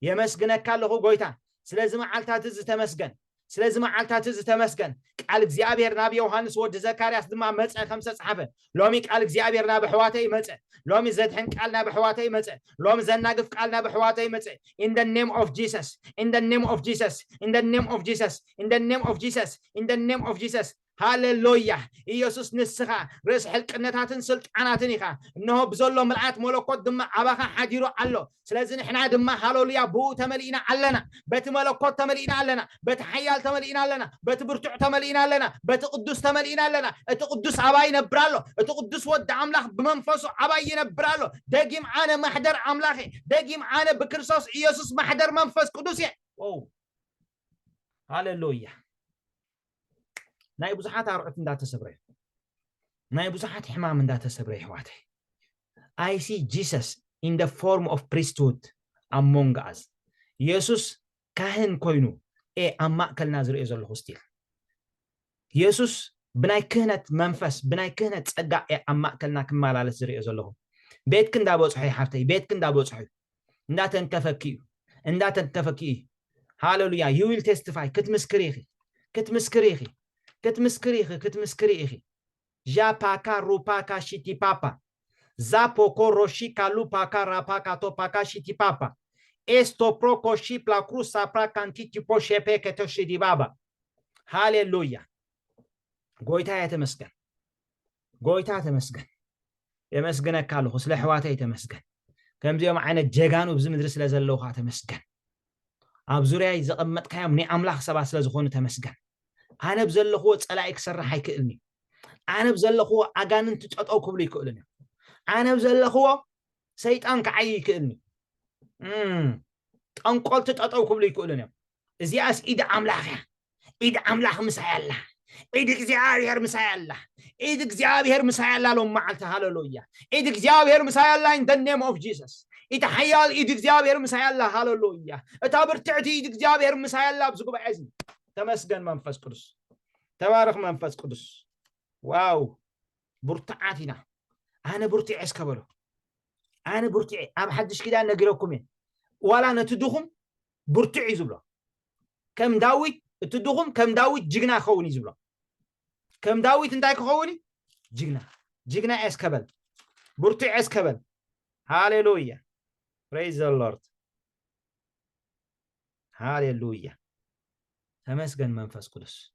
የመስግነካ ኣለኹ ጎይታ ስለዚ መዓልታት እዚ ተመስገን ስለዚ መዓልታት እዚ ተመስገን ቃል እግዚአብሔር ናብ ዮሐንስ ወዲ ዘካርያስ ድማ መጽ ከም ተጻሐፈ ሎሚ ቃል እግዚአብሔር ናብ ሕዋተይ መጽ ሎሚ ዘድሕን ቃል ናብ ሕዋተይ መጽ ሎሚ ዘናግፍ ቃል ናብ ሕዋተይ መጽ in the name of Jesus in the name of Jesus in the name of Jesus in the name of Jesus in the name of Jesus ሃሌሉያ ኢየሱስ ንስኻ ርስ ሕልቅነታትን ስልጣናትን ኢኻ እነሆ ብዘሎ መልአት መለኮት ድማ አባኻ ሓዲሩ ኣሎ ስለዚ ንሕና ድማ ሃሌሉያ ብኡ ተመሊእና ኣለና በቲ መለኮት ተመሊእና ኣለና በቲ ሓያል ተመሊእና ኣለና በቲ ብርቱዕ ተመሊእና ኣለና በቲ ቅዱስ ተመሊእና ኣለና እቲ ቅዱስ አባይ ይነብራሎ እቲ ቅዱስ ወዲ አምላኽ ብመንፈሱ አባይ ይነብራሎ ደጊም አነ ማሕደር አምላኽ ደጊም አነ በክርስቶስ ኢየሱስ ማሕደር መንፈስ ቅዱስ ሃሌሉያ ናይ ብዙሓት አርዑት እንዳተሰብረ ናይ ብዙሓት ሕማም እንዳተሰብረ ሕዋተይ I see Jesus in the form of priesthood among us ኢየሱስ ካህን ኮይኑ ኣብ ማእከልና ዝርኦ ዘለኹ ስቲል ኢየሱስ ብናይ ክህነት መንፈስ ብናይ ክህነት ጸጋ ኣብ ማእከልና ክመላለስ ዝርኦ ዘለኹ ቤትክ እንዳበጽሑ ሓፍተይ ቤትክ እንዳበጽሑ እንዳተንከፈኪ ሃሌሉያ you will testify ክትምስክሪ ኢኺ ጃፓካ ሩፓካ ሽቲፓፓ ዛፖኮ ሮሺካ ሉፓካ ራፓካ ቶፓካ ሽቲፓፓ ኤስቶፕሮኮሺ ፕላክሩሳ ፕራካንቲቲፖ ሼፔከቶሺ ዲባባ ሃሌሉያ ጎይታ ተመስገን የመስገነካ ኣለኹ ስለ ሕዋተይ ተመስገን ከምዚኦም ዓይነት ጀጋኑ ብዚ ምድሪ ስለ ዘለውኻ ተመስገን ኣብ ዙርያይ ዘቐመጥካዮም ናይ ኣምላኽ ሰባት ስለ ዝኾኑ ተመስገን አነ ብዘለኹ ጸላይ ክሰርሕ አይክእልኒ አነ ብዘለኹ አጋንንት ጠጠው ክብሉ ይክእልኒ አነ ብዘለኹ ሰይጣን ከዓይ ይክእልኒ ጠንቆልት ጠጠው ክብሉ ይክእልኒ እዚያስ ኢድ አምላኽ ምሳያላ ኢድ እግዚአብሔር ምሳያላ ሎም ማዓልተ ሃሌሉያ ኢድ እግዚአብሔር ምሳያላ in the name of Jesus إتا حيال إيد إغزابير مسايا الله هاللويا إتا برتعتي إيد إغزابير مسايا الله بزقوا بعزم تمسجن منفس قدس تبارك منفس قدس واو برتعاتنا أنا برتع إسكبلو أنا برتع أم حدش كده نقرأكم ولا نتدخم برتع زبلا كم داوي تدخم كم داوي جينا خوني زبلا كم داوي تنتاي خوني جينا إسكبل برتع إسكبل هاليلويا praise the Lord هاليلويا تمسجن منفس قدس